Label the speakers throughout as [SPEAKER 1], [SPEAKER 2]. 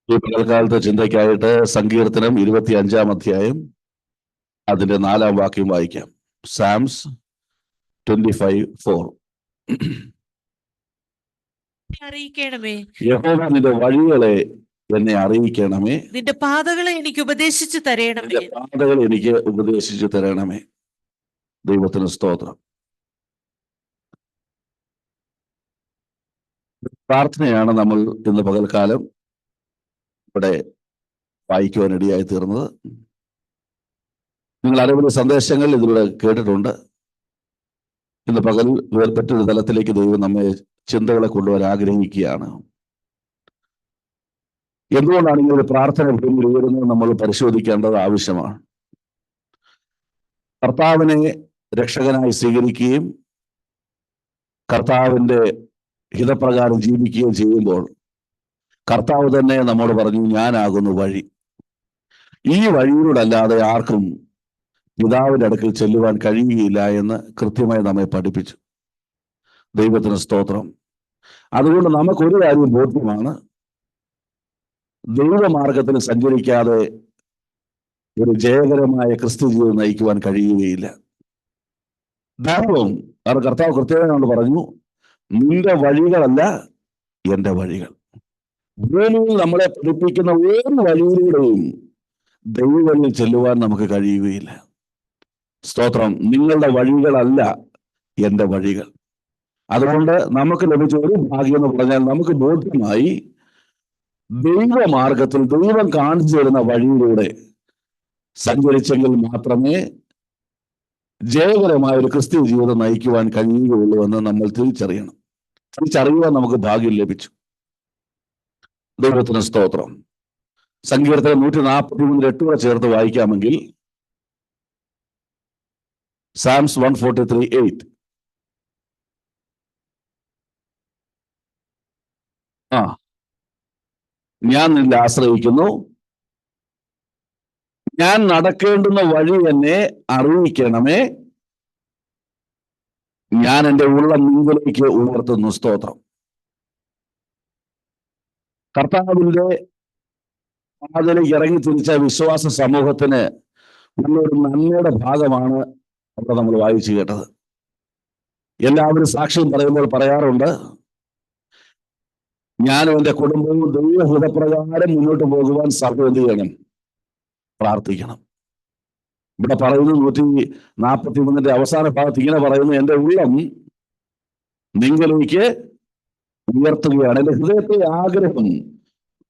[SPEAKER 1] ഈ പകൽക്കാലത്തെ ചിന്തയ്ക്കായിട്ട് സങ്കീർത്തനം 25-ാം അധ്യായം അതിന്റെ 4-ാം വാക്യം വായിക്കാം. സാംസ് 25:4.
[SPEAKER 2] അറിയിക്കണമേ,
[SPEAKER 1] യഹോവ നിന്റെ വഴികളെ എന്നെ അറിയിക്കണമേ,
[SPEAKER 2] നിന്റെ പാതകളെ എനിക്ക് ഉപദേശിച്ചു തരണമേ.
[SPEAKER 1] നിന്റെ പാതകൾ എനിക്ക് ഉപദേശിച്ചു തരണമേ. ദൈവത്തിന് സ്തോത്രം. പ്രാർത്ഥനയാണ് നമ്മൾ ഇന്ന് പകൽക്കാലം ഇവിടെ വായിക്കുവാനിടയായി തീർന്നത്. നിങ്ങൾ അനവധി സന്ദേശങ്ങൾ ഇതിലൂടെ കേട്ടിട്ടുണ്ട്. ഇന്ന് പകൽ മറ്റൊരു തലത്തിലേക്ക് ദൈവം നമ്മെ ചിന്തകളെ കൊണ്ടുവരാൻ ആഗ്രഹിക്കുകയാണ്. എന്തുകൊണ്ടാണ് ഇങ്ങനെ പ്രാർത്ഥന ഉയരുന്നത് നമ്മൾ പരിശോധിക്കേണ്ടത് ആവശ്യമാണ്. കർത്താവിനെ രക്ഷകനായി സ്വീകരിക്കുകയും കർത്താവിന്റെ ഹിതപ്രകാരം ജീവിക്കുകയും ചെയ്യുമ്പോൾ കർത്താവ് തന്നെ നമ്മോട് പറഞ്ഞു, ഞാനാകുന്നു വഴി. ഈ വഴിയിലൂടെ അല്ലാതെ ആർക്കും പിതാവിന്റെ അടുക്കൽ ചെല്ലുവാൻ കഴിയുകയില്ല എന്ന് കൃത്യമായി നമ്മെ പഠിപ്പിച്ചു. ദൈവത്തിന് സ്തോത്രം. അതുകൊണ്ട് നമുക്കൊരു കാര്യം ബോധ്യമാണ്, ദൈവമാർഗത്തിൽ സഞ്ചരിക്കാതെ ഒരു ജയകരമായ ക്രിസ്തു ജീവിതം നയിക്കുവാൻ കഴിയുകയില്ല. ദൈവം കർത്താവ് കൃത്യമായി പറഞ്ഞു, നിന്റെ വഴികളല്ല എൻ്റെ വഴികൾ. ഭൂമിയിൽ നമ്മളെ പഠിപ്പിക്കുന്ന ഒരു വഴിയിലൂടെയും ദൈവങ്ങളിൽ ചെല്ലുവാൻ നമുക്ക് കഴിയുകയില്ല. സ്തോത്രം. നിങ്ങളുടെ വഴികളല്ല എൻ്റെ വഴികൾ. അതുകൊണ്ട് നമുക്ക് ലഭിച്ച ഒരു ഭാഗ്യം എന്ന് പറഞ്ഞാൽ, നമുക്ക് ബോധ്യമായി ദൈവമാർഗത്തിൽ ദൈവം കാണിച്ചു തരുന്ന വഴിയിലൂടെ സഞ്ചരിച്ചെങ്കിൽ മാത്രമേ ജയകരമായ ഒരു ക്രിസ്തീയ ജീവിതം നയിക്കുവാൻ കഴിയുകയുള്ളൂ എന്ന് നമ്മൾ തിരിച്ചറിയണം. തിരിച്ചറിയുവാൻ നമുക്ക് ഭാഗ്യം ലഭിച്ചു. ദൈവത്തിന് സ്തോത്രം. സങ്കീർത്തനം 143:8 കൂടെ ചേർത്ത് വായിക്കാമെങ്കിൽ, സാംസ് 143:8. ഞാൻ നിന്നെ ആശ്രയിക്കുന്നു, ഞാൻ നടക്കേണ്ടുന്ന വഴി എന്നെ അറിയിക്കണമേ, ഞാൻ എൻ്റെ ഉള്ളം നിന്നിലേക്ക് ഉയർത്തുന്നു. സ്തോത്രം. കർത്താവിന്റെ പാതയിലേക്ക് ഇറങ്ങി തിരിച്ച വിശ്വാസ സമൂഹത്തിന് നല്ലൊരു നന്മയുടെ ഭാഗമാണ് അവിടെ നമ്മൾ വായിച്ചു കേട്ടത്. എല്ലാവരും സാക്ഷ്യം പറയുമ്പോൾ പറയാറുണ്ട്, ഞാനും എൻ്റെ കുടുംബവും ദൈവഹിതപ്രകാരം മുന്നോട്ട് പോകുവാൻ സഭ എന്ത് ചെയ്യണം? പ്രാർത്ഥിക്കണം. ഇവിടെ പറയുന്നു 143 അവസാന ഭാഗത്ത് ഇങ്ങനെ പറയുന്നു, എൻ്റെ ഉള്ളം നിങ്ങളിലേക്ക് ഉയർത്തുകയാണ്. എൻ്റെ ഹൃദയത്തെ ആഗ്രഹം,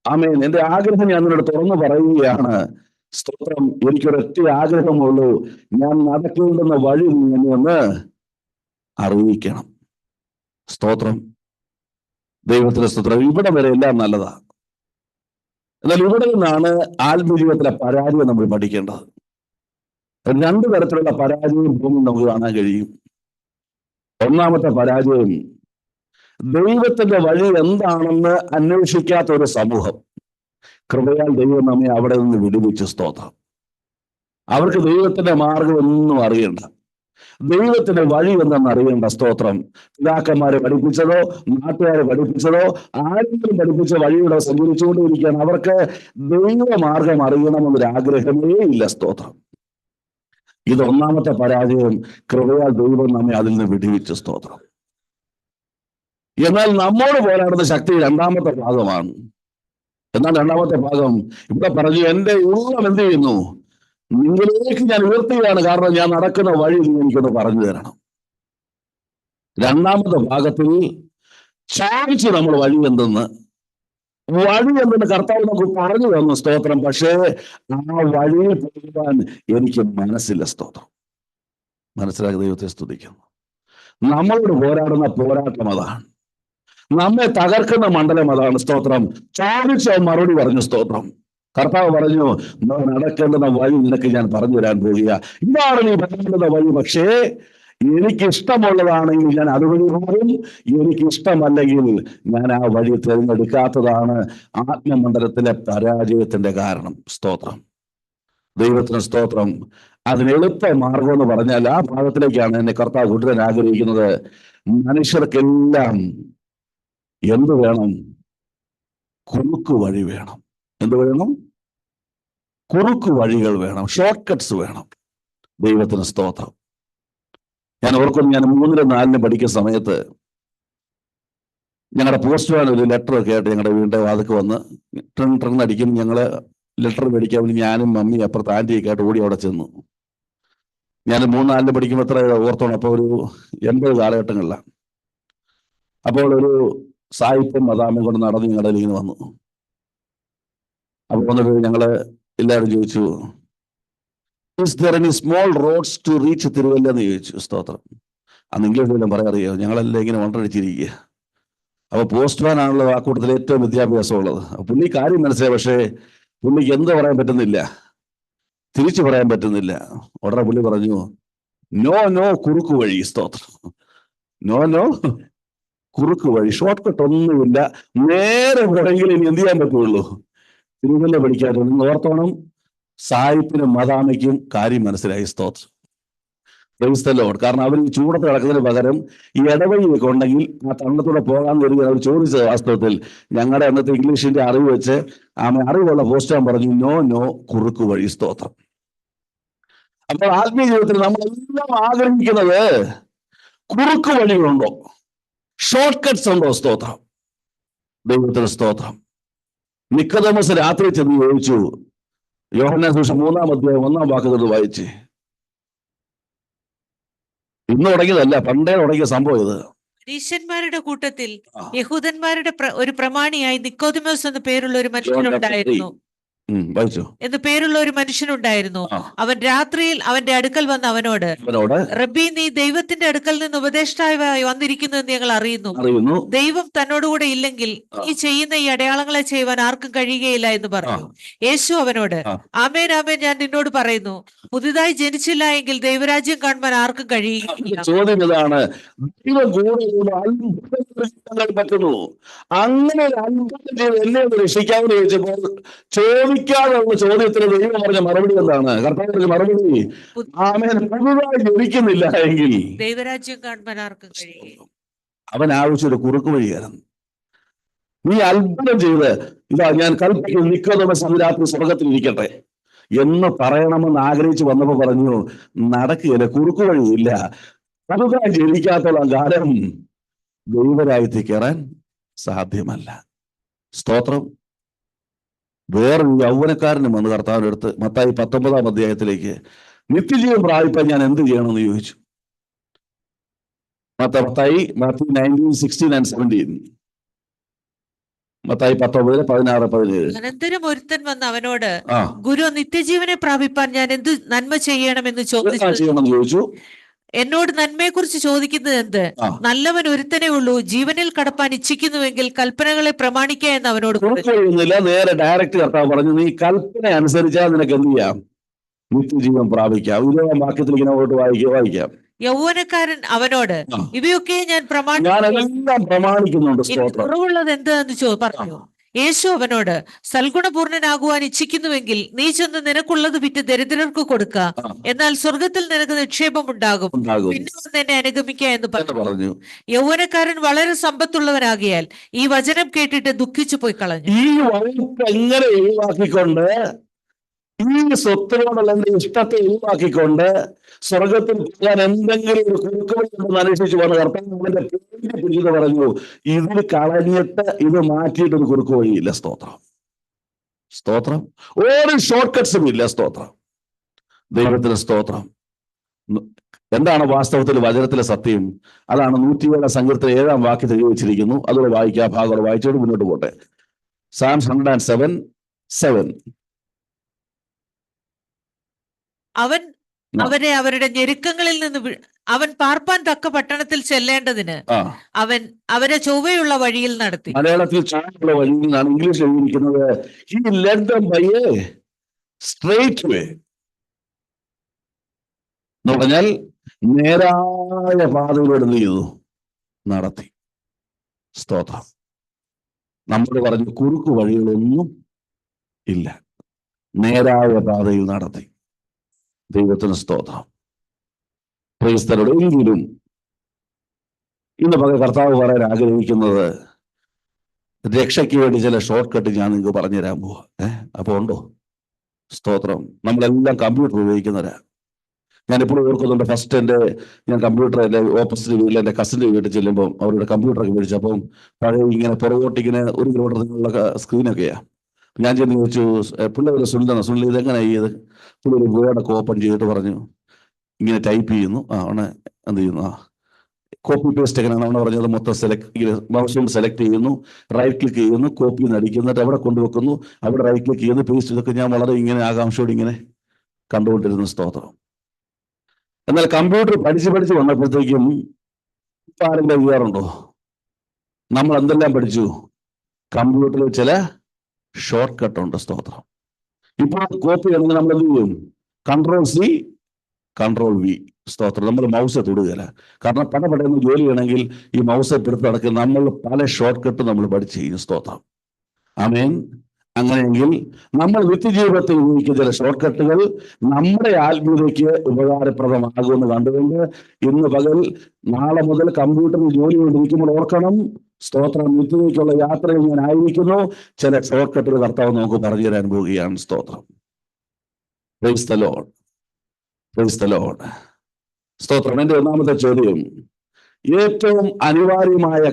[SPEAKER 1] ആമേൻ, എൻ്റെ ആഗ്രഹം ഞാൻ നിന്നോട് തുറന്നു പറയുകയാണ്. സ്തോത്രം. എനിക്കൊരൊറ്റ ആഗ്രഹമുള്ളൂ, ഞാൻ നടക്കേണ്ടുന്ന വഴി നീ എന്നെ ഒന്ന് അറിയിക്കണം. സ്തോത്രം. ദൈവത്തിന്റെ സ്തോത്രം. ഇവിടെ വരെ എല്ലാം നല്ലതാ. എന്നാൽ ഇവിടെ നിന്നാണ് ആത്മജീവിതത്തിലെ പരാജയം നമ്മൾ പഠിക്കേണ്ടത്. 2 തരത്തിലുള്ള പരാജയം ഭൂമിയിൽ നമുക്ക് കാണാൻ കഴിയും. ഒന്നാമത്തെ പരാജയം, ദൈവത്തിന്റെ വഴി എന്താണെന്ന് അന്വേഷിക്കാത്ത ഒരു സമൂഹം. കൃപയാൽ ദൈവം നമ്മെ അവിടെ നിന്ന് വിടുവിച്ചു. സ്തോത്രം. അവർക്ക് ദൈവത്തിന്റെ മാർഗം ഒന്നും അറിയണ്ട, ദൈവത്തിന്റെ വഴി എന്തെന്ന് അറിയേണ്ട. സ്തോത്രം. പിതാക്കന്മാരെ പഠിപ്പിച്ചതോ നാട്ടുകാരെ പഠിപ്പിച്ചതോ ആരെങ്കിലും പഠിപ്പിച്ച വഴിയുടെ സഞ്ചരിച്ചുകൊണ്ടിരിക്കുകയാണ്. അവർക്ക് ദൈവമാർഗം അറിയണമെന്നൊരാഗ്രഹമേ ഇല്ല. സ്തോത്രം. ഇത് ഒന്നാമത്തെ പരാജയം. കൃപയാൽ ദൈവം നമ്മെ അതിൽ നിന്ന് വിടുവിച്ചു. സ്തോത്രം. എന്നാൽ നമ്മോട് പോരാടുന്ന ശക്തി രണ്ടാമത്തെ ഭാഗമാണ്. എന്നാൽ രണ്ടാമത്തെ ഭാഗം ഇവിടെ പറഞ്ഞു, എൻ്റെ ഉള്ളം എന്ത് ചെയ്യുന്നു? നിങ്ങളിലേക്ക് ഞാൻ ഉയർത്തുകയാണ്, കാരണം ഞാൻ നടക്കുന്ന വഴി നീ എനിക്കൊന്ന് പറഞ്ഞു തരണം. രണ്ടാമത്തെ ഭാഗത്തിൽ ചോദിച്ചു നമ്മൾ വഴി എന്തെന്ന് കർത്താവ് നമുക്ക് പറഞ്ഞു തന്നു. സ്തോത്രം. പക്ഷേ ആ വഴിയിൽ പോകുവാൻ എനിക്ക് മനസ്സില്ല. സ്തോത്രം. മനസ്സിലാക്കി ദൈവത്തെ സ്തുതിക്കുന്നു. നമ്മളോട് പോരാടുന്ന പോരാട്ടം അതാണ്. നമ്മെ തകർക്കുന്ന മണ്ഡലം അതാണ്. സ്തോത്രം. ചോദിച്ച മറുപടി പറഞ്ഞു. സ്തോത്രം. കർത്താവ് പറഞ്ഞു, നടക്കേണ്ടുന്ന വഴി നിനക്ക് ഞാൻ പറഞ്ഞു തരാൻ പോകുക. ഇതാണ് നീ പറയേണ്ടുന്ന വഴി. പക്ഷേ എനിക്കിഷ്ടമുള്ളതാണെങ്കിൽ ഞാൻ അതുവഴി പോകും, എനിക്കിഷ്ടമല്ലെങ്കിൽ ഞാൻ ആ വഴി തിരഞ്ഞെടുക്കാത്തതാണ് ആത്മമണ്ഡലത്തിലെ പരാജയത്തിന്റെ കാരണം. സ്തോത്രം. ദൈവത്തിന് സ്തോത്രം. അതിന് എളുപ്പ മാർഗം എന്ന് പറഞ്ഞാൽ ആ ഭാഗത്തിലേക്കാണ് എന്നെ കർത്താവ് കൊണ്ടുവരാൻ ആഗ്രഹിക്കുന്നത്. മനുഷ്യർക്കെല്ലാം എന്ത് വേണം? കുറുക്കു വഴി വേണം. എന്ത് വേണം? കുറുക്കു വഴികൾ വേണം, ഷോർട്ട് കട്ട്സ് വേണം. ദൈവത്തിന് സ്തോത്രം. ഞാൻ ഓർക്കുന്നു, ഞാൻ 3-ലും 4-ലും പഠിക്കുന്ന സമയത്ത് ഞങ്ങളുടെ പോസ്റ്റ്മാൻ ഒരു ലെറ്റർ ഒക്കെ ആയിട്ട് ഞങ്ങളുടെ വീടിന്റെ വാതിക്ക് വന്ന് ട്രെൺ അടിക്കും. ഞങ്ങള് ലെറ്റർ മേടിക്കാൻ വേണ്ടി ഞാനും മമ്മി അപ്പുറത്ത് ആന്റിയൊക്കെ ആയിട്ട് ഓടി അവിടെ ചെന്നു. ഞാൻ 3-4-ലും പഠിക്കുമ്പോൾ എത്ര ഓർത്തോണം, അപ്പോൾ ഒരു 80 കാലഘട്ടങ്ങളിലാണ്. അപ്പോൾ ഒരു സായിപ്പും മദാമയും കൊണ്ട് നടന്ന് ഞങ്ങളുടെ ഇങ്ങനെ വന്നു. അപ്പോൾ വന്നിട്ട് ഞങ്ങള് എല്ലാവരും ചോദിച്ചു, "Is there any small roads to reach Thiruvalla?" എന്ന് ചോദിച്ചു. സ്തോത്രം. അന്ന് ഇംഗ്ലീഷിലെല്ലാം പറയാറിയോ, ഞങ്ങളെല്ലാം ഇങ്ങനെ വണ്ടടിച്ചിരിക്കുക. അപ്പൊ പോസ്റ്റ്മാൻ ആണല്ലോ ആ കൂട്ടത്തിൽ ഏറ്റവും വിദ്യാഭ്യാസമുള്ളത്. പുള്ളി കാര്യം മനസ്സിലായി, പക്ഷേ പുള്ളിക്ക് എന്ത് പറയാൻ പറ്റുന്നില്ല, തിരിച്ചു പറയാൻ പറ്റുന്നില്ല. ഉടനെ പുള്ളി പറഞ്ഞു, "നോ നോ കുറുക്കു വഴി." സ്തോത്രം. നോ നോ കുറുക്കു വഴി, ഷോർട്ട് കട്ട് ഒന്നുമില്ല, നേരെ പോയെങ്കിൽ ഇനി എന്ത് ചെയ്യാൻ പറ്റുള്ളൂ? തിരുവല്ല പഠിക്കാതെ. ഓർത്തോണം, സായിപ്പിനും മദാമയ്ക്കും കാര്യം മനസ്സിലായി. സ്തോത്രം. Price the Lord. കാരണം അവർ ഈ ചൂടത്ത് കിടക്കുന്നതിന് പകരം ഈ ഇടവഴിയൊക്കെ ഉണ്ടെങ്കിൽ ആ തണ്ടത്തൂടെ പോകാൻ വരിക. അവർ ചോദിച്ചത് വാസ്തവത്തിൽ ഞങ്ങളുടെ അന്നത്തെ ഇംഗ്ലീഷിന്റെ അറിവ് വെച്ച് അറിവുള്ള പോസ്റ്റാൻ പറഞ്ഞു, "നോ നോ കുറുക്കു വഴി." സ്തോത്രം. അപ്പോൾ ആത്മീയ ജീവിതത്തിൽ നമ്മളെല്ലാം ആഗ്രഹിക്കുന്നത് കുറുക്കു വഴികളുണ്ടോ, ഷോർട്ട് കട്ട്സ് ഉണ്ടോ? സ്തോത്രം. ദൈവത്തിന് സ്തോത്രം. നിക്കോദെമോസ് രാത്രി ചെന്ന് ചോദിച്ചു. യോഹന്നാൻ സുവിശേഷം 3-ാം അധ്യായം 1-ാം വാക്യത്തിൽ വായിച്ച്. ഇന്ന് തുടങ്ങിയതല്ല, പണ്ടേ തുടങ്ങിയ സംഭവം ഇത്.
[SPEAKER 2] പരീശന്മാരുടെ കൂട്ടത്തിൽ യഹൂദന്മാരുടെ ഒരു പ്രമാണിയായി നിക്കോദിമോസ് എന്ന പേരുള്ള ഒരു മനുഷ്യനുണ്ടായിരുന്നു. അവൻ രാത്രിയിൽ അവന്റെ അടുക്കൽ വന്ന് അവനോട്, "റബ്ബി, നീ ദൈവത്തിന്റെ അടുക്കൽ നിന്ന് ഉപദേഷ്ടാവായി വന്നിരിക്കുന്നു എന്ന് ഞങ്ങൾ അറിയുന്നു. ദൈവം തന്നോടുകൂടെ ഇല്ലെങ്കിൽ നീ ചെയ്യുന്ന ഈ അടയാളങ്ങളെ ചെയ്യുവാൻ ആർക്കും കഴിയുകയില്ല" എന്ന് പറഞ്ഞു. യേശു അവനോട്, "ആമേൻ ആമേൻ, ഞാൻ നിന്നോട് പറയുന്നു, പുതുതായി ജനിച്ചില്ല എങ്കിൽ ദൈവരാജ്യം കാണുവാൻ ആർക്കും കഴിയുകയില്ല."
[SPEAKER 1] ചോദ്യം ഇതാണ്, പറ്റുന്നു അങ്ങനെ ഒരു അത്ഭുതം ചെയ്ത് എന്നെ ഒന്ന് രക്ഷിക്കാമെന്ന് ചോദിച്ചപ്പോൾ ചോദിക്കാനുള്ള ചോദ്യത്തിന് ദൈവം പറഞ്ഞ മറുപടി എന്താണ്? കർത്താവിന്റെ മറുപടി, ആമേൻ, പുതുതായി ജനിക്കുന്നില്ല എങ്കിൽ
[SPEAKER 2] ദൈവരാജ്യം കാണുവാൻ ആർക്കും കഴിയുകയില്ല.
[SPEAKER 1] അവൻ ആവശ്യമൊരു കുറുക്കു വഴിയായിരുന്നു. നീ അത്ഭുതം ചെയ്ത് ഇതാ ഞാൻ കൽപ്പിക്കുന്നു, നിക്കോദെമോസ് രാത്രി സ്വർഗത്തിൽ ഇരിക്കട്ടെ എന്ന് പറയണമെന്ന് ആഗ്രഹിച്ചു വന്നപ്പോ പറഞ്ഞു, നടക്കുകയില്ല, കുറുക്കു വഴിയില്ല. പുതുതായി ജനിക്കാത്തോളം കാലം ദൈവരാജ്യത്തിൽ കയറാൻ സാധ്യമല്ല. സ്തോത്രം. വേറൊരു യൗവനക്കാരനും വന്ന് കർത്താവിന്റെ അടുത്ത് മത്തായി 19-ാം അധ്യായത്തിലേക്ക്, "നിത്യജീവൻ പ്രാപിപ്പാൻ ഞാൻ എന്ത് ചെയ്യണമെന്ന് ചോദിച്ചു." മത്തായി 19:16-17. മത്തായി 19:16-17.
[SPEAKER 2] അനന്തരം ഒരുത്തൻ വന്ന് അവനോട്, "ഗുരു, നിത്യജീവനെ പ്രാപിപ്പാൻ ഞാൻ എന്ത് നന്മ ചെയ്യണമെന്ന് ചോദിച്ചു." എന്നോട് നന്മയെ കുറിച്ച് ചോദിക്കുന്നത് എന്ത്? നല്ലവൻ ഒരുത്തനേ ഉള്ളൂ. ജീവനിൽ കടപ്പാൻ ഇച്ഛിക്കുന്നുവെങ്കിൽ കൽപ്പനകളെ പ്രമാണിക്കുക എന്ന് അവനോട്
[SPEAKER 1] പറഞ്ഞു. നേരെ ഡയറക്റ്റ് കർത്താവ് പറഞ്ഞു, "നീ കൽപ്പന അനുസരിച്ചാൽ നിനക്ക് എന്ത് ചെയ്യാം? നിത്യജീവൻ പ്രാപിക്കാം." 20-ാം വാക്യത്തിൽ ഇങ്ങനെ വായിക്കാം.
[SPEAKER 2] യൗവനക്കാരൻ അവനോട്, "ഇവയൊക്കെ ഞാൻ
[SPEAKER 1] പ്രമാണിക്കുന്നുണ്ട്.
[SPEAKER 2] കുറവുള്ളത് എന്തെന്ന് പറഞ്ഞു. യേശു അവനോട്, "സൽഗുണപൂർണനാകുവാൻ ഇച്ഛിക്കുന്നുവെങ്കിൽ നീ ചെന്ന് നിനക്കുള്ളത് വിറ്റ് ദരിദ്രർക്ക് കൊടുക്ക, എന്നാൽ സ്വർഗത്തിൽ നിനക്ക് നിക്ഷേപം ഉണ്ടാകും. പിന്നെ വന്ന് എന്നെ അനുഗമിക്കുക" എന്ന് പറഞ്ഞു. യൗവനക്കാരൻ വളരെ സമ്പത്തുള്ളവനാകിയാൽ ഈ വചനം കേട്ടിട്ട് ദുഃഖിച്ചു പോയി കളഞ്ഞു.
[SPEAKER 1] ഈ വകുപ്പ് എങ്ങനെ ഒഴിവാക്കിക്കൊണ്ട്, ഈ സ്വത്തിനോടുള്ള എന്റെ ഇഷ്ടത്തെ ഒഴിവാക്കിക്കൊണ്ട് സ്വർഗത്തിൽ പോകാൻ എന്തെങ്കിലും ഒരു കുറുക്കുവഴിയുണ്ടെന്ന് അന്വേഷിച്ചു വന്ന കർത്താവിന്റെ പേര് പിടിച്ച് പറഞ്ഞു, "ഇതിൽ കളഞ്ഞിട്ട് ഇത് മാറ്റിയിട്ട് ഒരു കുറുക്കു വഴിയില്ല." സ്തോത്രം. സ്തോത്രം. ഒരു ഷോർട്ട് കട്ട്സും ഇല്ല. സ്തോത്രം. ദൈവത്തിന് സ്തോത്രം. എന്താണ് വാസ്തവത്തിൽ വചനത്തിലെ സത്യം? അതാണ് 107-ാം സങ്കീർത്തനം 7-ാം വാക്യത്തിൽ എഴുതിച്ചിരിക്കുന്നു. അതുകൂടെ വായിക്കാം. ഭാഗം വായിച്ചോട് മുന്നോട്ട് പോട്ടെ. Psalms 107:7.
[SPEAKER 2] അവരെ അവരുടെ ഞെരുക്കങ്ങളിൽ നിന്ന് അവൻ പാർപ്പാൻ തക്ക പട്ടണത്തിൽ ചെല്ലേണ്ടതിന് അവൻ അവരെ ചൊവ്വയുള്ള വഴിയിൽ നടത്തി.
[SPEAKER 1] മലയാളത്തിൽ ചൊവ്വയുള്ള വഴിയിൽ നിന്നാണ് ഇംഗ്ലീഷിൽ എഴുതിയിരിക്കുന്നത്. He led them by a straight way. എന്ന് പറഞ്ഞാൽ നേരായ പാതയിലൂടെ എന്ത് ചെയ്തു? നടത്തി. സ്തോത്രം. നമ്മൾ പറഞ്ഞു കുറുക്കു വഴികളൊന്നും ഇല്ല, നേരായ പാതയിൽ നടത്തി. ദൈവത്തിന് സ്തോത്രം. ക്രൈസ്തവരുടെ എങ്കിലും ഇന്ന് പകൽ കർത്താവ് പറയാൻ ആഗ്രഹിക്കുന്നത്, രക്ഷയ്ക്ക് വേണ്ടി ചില ഷോർട്ട് കട്ട് ഞാൻ നിങ്ങൾക്ക് പറഞ്ഞു തരാൻ പോവാ. അപ്പൊ ഉണ്ടോ? സ്തോത്രം. നമ്മളെല്ലാം കമ്പ്യൂട്ടർ ഉപയോഗിക്കുന്നവരാ. ഞാൻ ഇപ്പോഴും ഓർക്കുന്നുണ്ട്, ഞാൻ കമ്പ്യൂട്ടർ എൻ്റെ ഓപ്പോസിറ്റ് വീട്ടിൽ എൻ്റെ കസിൻ്റെ വീട്ടിൽ ചെല്ലുമ്പോൾ അവരുടെ കമ്പ്യൂട്ടറൊക്കെ മേടിച്ചപ്പം പഴയ ഇങ്ങനെ പുറകോട്ട് ഇങ്ങനെ 1 കിലോമീറ്റർ നിന്നുള്ള സ്ക്രീനൊക്കെയാണ്. ഞാൻ ചെന്ന് ചോദിച്ചു, പിള്ളേർ സുനിൽ ഇതെങ്ങനെ ചെയ്ത്? പുള്ളി ഒരു വേർഡൊക്കെ ഓപ്പൺ ചെയ്തിട്ട് പറഞ്ഞു, ഇങ്ങനെ ടൈപ്പ് ചെയ്യുന്നു. എന്ത് ചെയ്യുന്നു? കോപ്പി പേസ്റ്റ് എങ്ങനെയാണ് അവനെ പറഞ്ഞത്? മൊത്തം മൗസ് കൊണ്ട് സെലക്ട് ചെയ്യുന്നു, റൈറ്റ് ക്ലിക്ക് ചെയ്യുന്നു, കോപ്പി നടിക്കുന്നു, എന്നിട്ട് അവിടെ കൊണ്ടുവെക്കുന്നു, അവിടെ റൈറ്റ് ക്ലിക്ക് ചെയ്യുന്നു, പേസ്റ്റ്. ഇതൊക്കെ ഞാൻ വളരെ ഇങ്ങനെ ആകാംക്ഷയോട് ഇങ്ങനെ കണ്ടുകൊണ്ടിരുന്ന സ്തോത്രം. എന്നാൽ കമ്പ്യൂട്ടർ പഠിച്ച് വന്നപ്പോഴത്തേക്കും ആരെങ്കിലും ചെയ്യാറുണ്ടോ? നമ്മൾ എന്തെല്ലാം പഠിച്ചു? കമ്പ്യൂട്ടറിൽ ചില ഷോർട്ട് കട്ട് ഉണ്ട്. സ്തോത്രം. ഇപ്പോൾ കോപ്പി ചെയ്യണമെങ്കിൽ നമ്മൾ എന്ത് ചെയ്യും? Ctrl+C Ctrl+V. സ്തോത്രം. നമ്മൾ മൗസ് തൊടുകയില്ല. കാരണം പടപടയെന്ന് ജോലി ചെയ്യണമെങ്കിൽ ഈ മൗസ് എടുത്ത് നടക്കുക. നമ്മൾ പല ഷോർട്ട് കട്ട് നമ്മൾ പഠിച്ചു ചെയ്യും. സ്തോത്രം. ആമേൻ. അങ്ങനെയെങ്കിൽ നമ്മൾ നിത്യജീവിതത്തിൽ ഉപയോഗിക്കുന്ന ചില ഷോർട്ട് കട്ടുകൾ നമ്മുടെ ആത്മീയതയ്ക്ക് ഉപകാരപ്രദമാകുമെന്ന് കണ്ടുകൊണ്ട് ഇന്ന് പകൽ, നാളെ മുതൽ കമ്പ്യൂട്ടറിൽ ജോലി കൊണ്ടിരിക്കുമ്പോൾ ഓർക്കണം, സ്തോത്രം, നിത്യതയ്ക്കുള്ള യാത്രയിൽ ഞാൻ ആയിരിക്കുന്നു. ചില ഷോർട്ട് കട്ടുകൾ കർത്താവ് നമുക്ക് പറഞ്ഞു തരാൻ പോവുകയാണ്. സ്തോത്രം. Price the Lord. Price the Lord. സ്തോത്രം. എൻ്റെ ഒന്നാമത്തെ ചോദ്യം, ഏറ്റവും അനിവാര്യമായ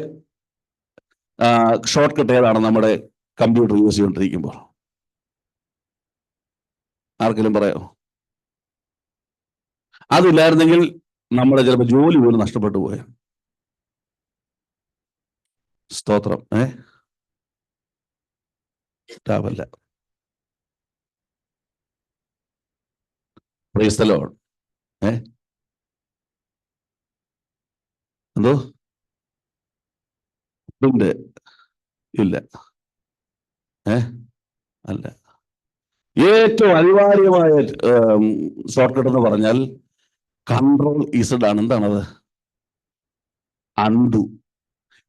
[SPEAKER 1] ഷോർട്ട് കട്ട് ഏതാണ് നമ്മുടെ കമ്പ്യൂട്ടർ യൂസ് ചെയ്തുകൊണ്ടിരിക്കുമ്പോൾ? ആർക്കെങ്കിലും പറയാമോ? അതില്ലായിരുന്നെങ്കിൽ നമ്മുടെ ചിലപ്പോൾ ജോലി പോലും നഷ്ടപ്പെട്ടു പോയ. സ്തോത്രം. ലാഭല്ല. Praise the lord. എന്തോ ഉണ്ട്? ഇല്ല. അല്ല. ഏറ്റവും അനിവാര്യമായ ഷോർട്ട് കട്ട് എന്ന് പറഞ്ഞാൽ Ctrl+Z ആണ്. എന്താണത്? അൺഡു.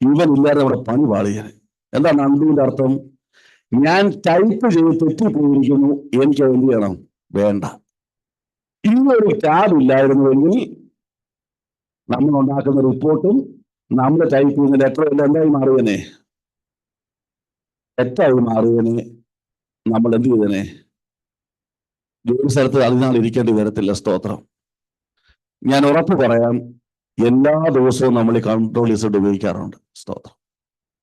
[SPEAKER 1] ഇവൻ ഇല്ലാതെ നമ്മുടെ പണി പാളിയാൻ. എന്താണ് അൺഡുവിന്റെ അർത്ഥം? ഞാൻ ടൈപ്പ് ചെയ്ത് തെറ്റിപ്പോയിരിക്കുന്നു, എനിക്ക് എന്ത് ചെയ്യണം? വേണ്ട. ഇന്നൊരു ടാബ് ഇല്ലായിരുന്നുവെങ്കിൽ നമ്മൾ ഉണ്ടാക്കുന്ന റിപ്പോർട്ടും നമ്മൾ ടൈപ്പ് ചെയ്യുന്ന ലെറ്ററും എല്ലാം എന്തായി മാറിയനെ? തെറ്റായി മാറിയനെ. നമ്മൾ എന്ത് ചെയ്തനെ? ജോലി സ്ഥലത്ത് അതിനാൾ ഇരിക്കേണ്ടി വരത്തില്ല. സ്തോത്രം. ഞാൻ ഉറപ്പ് പറയാം, എല്ലാ ദിവസവും നമ്മൾ ഈ Ctrl+Z ഉപയോഗിക്കാറുണ്ട്. സ്തോത്രം.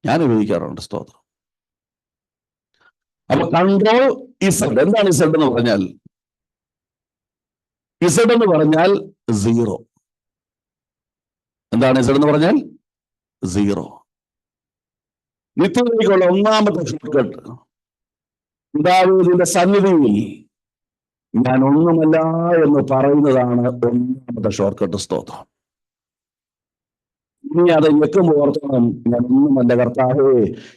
[SPEAKER 1] ഞാൻ ഉപയോഗിക്കാറുണ്ട്. സ്തോത്രം. അപ്പൊ Ctrl+Z. എന്താണ് Z എന്ന് പറഞ്ഞാൽ? Z എന്ന് പറഞ്ഞാൽ 0. എന്താണ് Z എന്ന് പറഞ്ഞാൽ? 0. നിത്യതയ്ക്കുള്ള ഒന്നാമത്തെ ഷോർട്ട് കട്ട്, പിതാവിന്റെ സന്നിധിയിൽ ഞാൻ ഒന്നുമല്ല എന്ന് പറയുന്നതാണ് ഒന്നാമത്തെ ഷോർട്ട് കട്ട്. സ്തോത്രം. ഇനി അത് ഞെക്കുമ്പോൾ ഓർത്തോണം, ഞാൻ ഒന്നുമല്ല കർത്താവേ,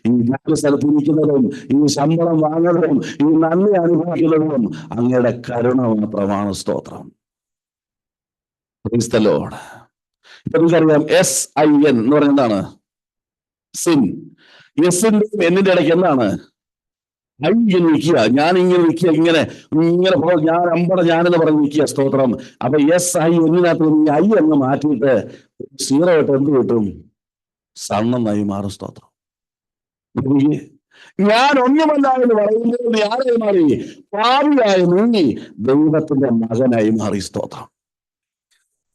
[SPEAKER 1] ഈ ജോലി സ്ഥലത്ത് ഇരിക്കുന്നതും ഈ ശമ്പളം വാങ്ങുന്നതും ഈ നന്ദി അനുഭവിക്കുന്നതും അങ്ങയുടെ കരുണ മാത്രമാണ്. സ്തോത്രം. Price the Lord. ഇപ്പൊ നിങ്ങൾക്കറിയാം, SIN എന്ന് പറഞ്ഞ എന്താണ്? സിൻ. എസിന്റെയും എന്നിന്റെ ഇടയ്ക്ക് എന്താണ്? ഐ എന്ന് നിൽക്കുക. ഞാൻ ഇങ്ങനെ നിൽക്കുക, ഇങ്ങനെ ഞാനെന്ന് പറഞ്ഞ് നിൽക്കുക. സ്തോത്രം. അപ്പൊ SI എന്നിനകത്ത് ഐ എന്ന് മാറ്റിയിട്ട് 0 ആയിട്ട് എന്ത് കിട്ടും? സണ്ണെന്നായി മാറും. സ്തോത്രം. ഞാൻ ഒന്നുമല്ല എന്ന് പറയുന്നത് ആരായി മാറി? പാപിയായി നീങ്ങി ദൈവത്തിന്റെ മകനായി മാറി. സ്തോത്രം.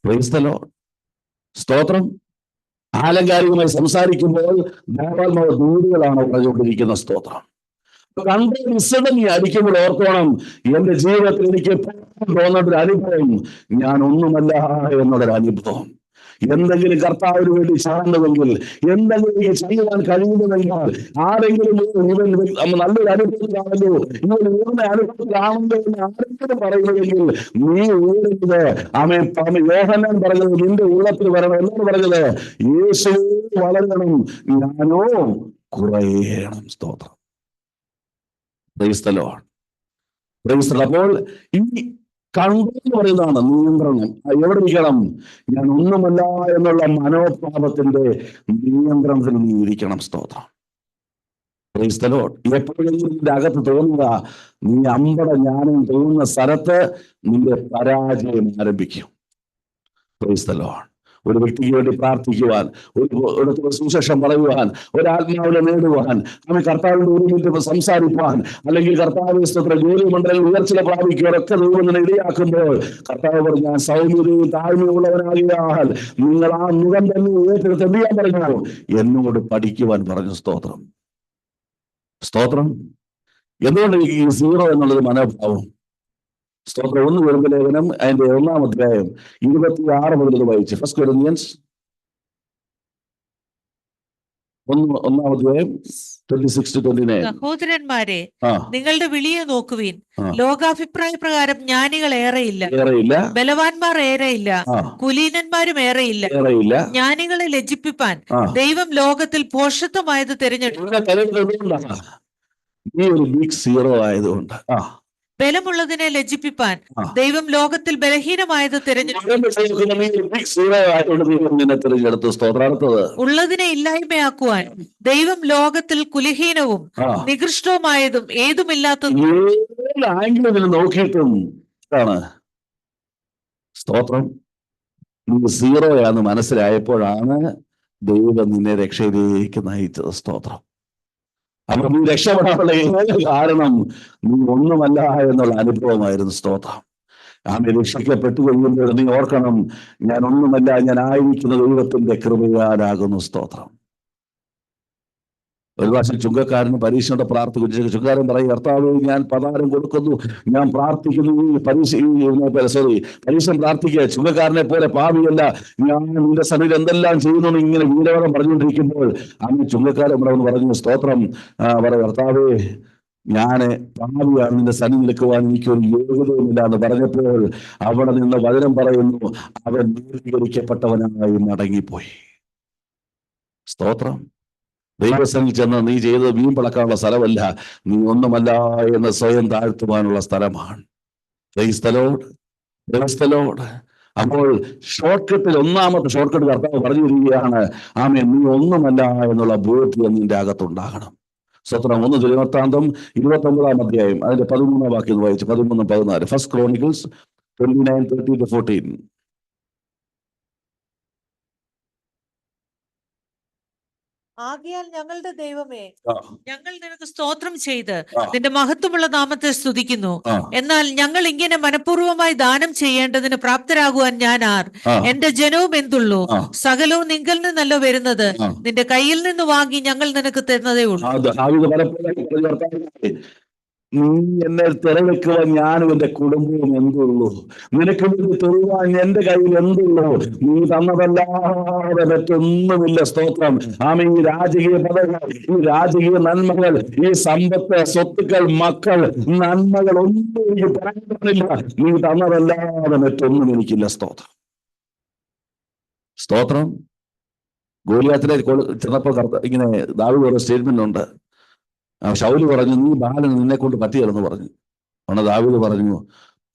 [SPEAKER 1] Price the Lord. സ്തോത്രം. ആലങ്കാരികമായി സംസാരിക്കുമ്പോൾ ധാരാളം ദൂരുകളാണ് പറഞ്ഞുകൊണ്ടിരിക്കുന്ന. സ്തോത്രം. Ctrl+Z നീ അടിക്കുമ്പോൾ ഓർത്തോണം, എന്റെ ജീവിതത്തിൽ എനിക്ക് തോന്നുന്നൊരു അനുഭവം, ഞാൻ ഒന്നുമല്ല എന്നുള്ളൊരു അനുഭവം. എന്തെങ്കിലും കർത്താവിന് വേണ്ടി ചാടുന്നുവെങ്കിൽ, എന്തെങ്കിലും ചെയ്യുവാൻ കഴിയുന്നുവെങ്കിൽ, ആരെങ്കിലും ഇവൻ നല്ലൊരു അനുഭവത്തിലാണല്ലോ, ഇവൻ ഉയർന്ന അനുഭവത്തിലാണല്ലോ എന്ന് ആരെങ്കിലും പറയുന്നുവെങ്കിൽ നീ ഉയരുന്നത്. യോഹന്നാൻ പറഞ്ഞത് നിന്റെ ഉള്ളത്തിൽ വരണം. എന്നാണ് പറഞ്ഞത്? യേശു വളരണം, ഞാനോ കുറയണം. സ്തോത്രം. Price the Lord. Price the Lord. അപ്പോൾ ഈ കൺട്രോൾ എന്ന് പറയുന്നതാണ് നിയന്ത്രണം. എവിടെ ഇരിക്കണം? ഞാൻ ഒന്നുമല്ല എന്നുള്ള മനോഭാവത്തിന്റെ നിയന്ത്രണത്തിൽ നീ ഇരിക്കണം. സ്തോത്രം. Price the Lord. എപ്പോഴെങ്കിലും നിന്റെ അകത്ത് തോന്നുക, നീ ഞാനും തോന്നുന്ന സ്ഥലത്ത് നിന്റെ പരാജയം ആരംഭിക്കും. Price the Lord. ഒരു വ്യക്തിക്ക് വേണ്ടി പ്രാർത്ഥിക്കുവാൻ, ഒരു സുശേഷം പറയുവാൻ, ഒരാത്മാവിനെ നേടുവാൻ, അവൻ കർത്താവിന്റെ ഒരു മിനിറ്റ് സംസാരിപ്പാൻ, അല്ലെങ്കിൽ കർത്താവ് ജോലി മണ്ഡലം ഉയർച്ച പ്രാപിക്കുവാനൊക്കെ ദൈവം തന്നെ ഇടയാക്കുമ്പോൾ കർത്താവ് പറഞ്ഞു, ഞാൻ സൗമ്യതയും താഴ്മയുള്ളവനാകിയാൽ നിങ്ങൾ ആ മുഖം തന്നെ ഏറ്റെടുത്ത് എന്ത് ചെയ്യാൻ പറഞ്ഞു? എന്നോട് പഠിക്കുവാൻ പറഞ്ഞു. സ്തോത്രം, സ്തോത്രം. എന്തുകൊണ്ട് ഈ 0 എന്നുള്ളത് മനോഭാവം? സ്തോത്രം. 1 കൊരിന്ത്യർ ലേഖനം അതിന്റെ 1-ാം അധ്യായം 26 മുതൽ വായിച്ചു. 1 കൊരിന്ത്യൻസ് 1-ാം അധ്യായം 26-29.
[SPEAKER 2] സഹോദരന്മാരെ, നിങ്ങളുടെ വിളിയെ നോക്കുവിൻ. ലോകാഭിപ്രായ പ്രകാരം ജ്ഞാനികൾ ഏറെയില്ല, ബലവാന്മാർ ഏറെയില്ല, കുലീനന്മാരും ഏറെയില്ല. ജ്ഞാനികളെ ലജ്ജിപ്പിപ്പാൻ ദൈവം ലോകത്തിൽ ഭോഷത്വമായത് തിരഞ്ഞെടുത്തു.
[SPEAKER 1] ഈ ഒരു ബിഗ് 0 ആയതുകൊണ്ട്
[SPEAKER 2] ബലമുള്ളതിനെ ലജ്ജിപ്പിപ്പാൻ ദൈവം ലോകത്തിൽ ബലഹീനമായത് തിരഞ്ഞെടുത്തു. ഉള്ളതിനെ ഇല്ലായ്മയാക്കുവാൻ ദൈവം ലോകത്തിൽ കുലഹീനവും നികൃഷ്ടവുമായതും ഏതുമില്ലാത്തതും
[SPEAKER 1] നോക്കിയിട്ടും സ്തോത്രം 0 ആണെന്ന് മനസ്സിലായപ്പോഴാണ് ദൈവം നിന്നെ രക്ഷയിലേക്ക് നയിച്ചത്. സ്തോത്രം. അപ്പൊ നീ രക്ഷപ്പെടാനുള്ള ഏക കാരണം നീ ഒന്നുമല്ല എന്നുള്ള അനുഭവമായിരുന്നു. സ്തോത്രം. ആമേൻ. രക്ഷിക്കപ്പെട്ടു കഴിയുമ്പോൾ നീ ഓർക്കണം, ഞാൻ ഒന്നുമല്ല, ഞാൻ ആയിരിക്കുന്ന ദൈവത്തിന്റെ കൃപയാലാകുന്നു. സ്തോത്രം. ഒരു പ്രാവശ്യം ചുങ്കക്കാരന് പരീക്ഷയുടെ പ്രാർത്ഥിച്ചു. ചുങ്കക്കാരൻ പറയും, കർത്താവ്, ഞാൻ പതാരം കൊടുക്കുന്നു, ഞാൻ പ്രാർത്ഥിക്കുന്നു, പരീക്ഷ പ്രാർത്ഥിക്കുക, ചുങ്കക്കാരനെ പോലെ പാപിയല്ല, ഞാൻ നിന്റെ സന്നിധിയിൽ എന്തെല്ലാം ചെയ്യുന്നു ഇങ്ങനെ വീരവരം പറഞ്ഞുകൊണ്ടിരിക്കുമ്പോൾ അന്ന് ചുങ്കക്കാരൻ ഇവിടെ വന്ന് പറഞ്ഞു, സ്തോത്രം, കർത്താവേ, ഞാന് പാപിയാണ്, നിന്റെ സന്നിധി നിൽക്കുവാൻ എനിക്കൊരു യോഗ്യതയുമില്ല എന്ന് പറഞ്ഞപ്പോൾ അവിടെ നിന്ന് വചനം പറയുന്നു, അവൻ നീതീകരിക്കപ്പെട്ടവനായി മടങ്ങിപ്പോയി. സ്തോത്രം. ദൈവസന്നിധിയിൽ ചെന്ന് നീ ചെയ്തത് വീൺ പളക്കാനുള്ള സ്ഥലമല്ല, നീ ഒന്നുമല്ല എന്ന് സ്വയം താഴ്ത്തുവാനുള്ള സ്ഥലമാണ്. Price the Lord, price the Lord. അപ്പോൾ ഷോർട്ട് കട്ടിൽ 1-ാമത്തെ ഷോർട്ട് കട്ട് കർത്താവ് പറഞ്ഞു തരികയാണ്, ആമേൻ, നീ ഒന്നുമല്ല എന്നുള്ള ബോധ്യം നിന്റെ അകത്തുണ്ടാകണം. സ്തോത്രം. 1 ദിനവൃത്താന്തം 29-ാം അധ്യായം അതിന്റെ 13-ാം വാക്യം വായിച്ചു. 13-14. 1 Chronicles 29:13-14.
[SPEAKER 2] ആകയാൽ ഞങ്ങളുടെ ദൈവമേ, ഞങ്ങൾ നിനക്ക് സ്തോത്രം ചെയ്ത് നിന്റെ മഹത്വമുള്ള നാമത്തെ സ്തുതിക്കുന്നു. എന്നാൽ ഞങ്ങൾ ഇങ്ങനെ മനഃപൂർവ്വമായി ദാനം ചെയ്യേണ്ടതിന് പ്രാപ്തരാകുവാൻ ഞാൻ ആർ? എന്റെ ജനവും എന്തുള്ളൂ? സകലവും നിങ്കൽ നിന്നല്ലോ വരുന്നത്, നിന്റെ കയ്യിൽ നിന്ന് വാങ്ങി ഞങ്ങൾ നിനക്ക് തരുന്നതേ ഉള്ളൂ.
[SPEAKER 1] നീ എന്നെ തിരവെക്കുവാൻ ഞാനും എന്റെ കുടുംബവും എന്തുള്ളൂ? നിനക്ക് വേണ്ടി തെളിവാൻ എന്റെ കയ്യിൽ എന്തുള്ളൂ? നീ തന്നതല്ലാതെ മറ്റൊന്നുമില്ല. സ്തോത്രം. ആമേൻ. ഈ രാജകീയ പദങ്ങൾ, ഈ രാജകീയ നന്മകൾ, ഈ സമ്പത്ത്, സ്വത്തുക്കൾ, മക്കൾ, നന്മകൾ ഒന്നും എനിക്ക് പറയാനില്ല. നീ തന്നതല്ലാതെ മറ്റൊന്നും എനിക്കില്ല. സ്തോത്രം, സ്തോത്രം. ഗോലിയാത്തിലെ ചെന്നപ്പോൾ ഇങ്ങനെ ദാവീദ് ഒരു സ്റ്റേറ്റ്മെന്റ് ഉണ്ട്. ശൗല് പറഞ്ഞു, നീ ബാലൻ, നിന്നെ കൊണ്ട് പറ്റിയാലെന്ന് പറഞ്ഞു. അവിടെ ദാവീദ് പറഞ്ഞു,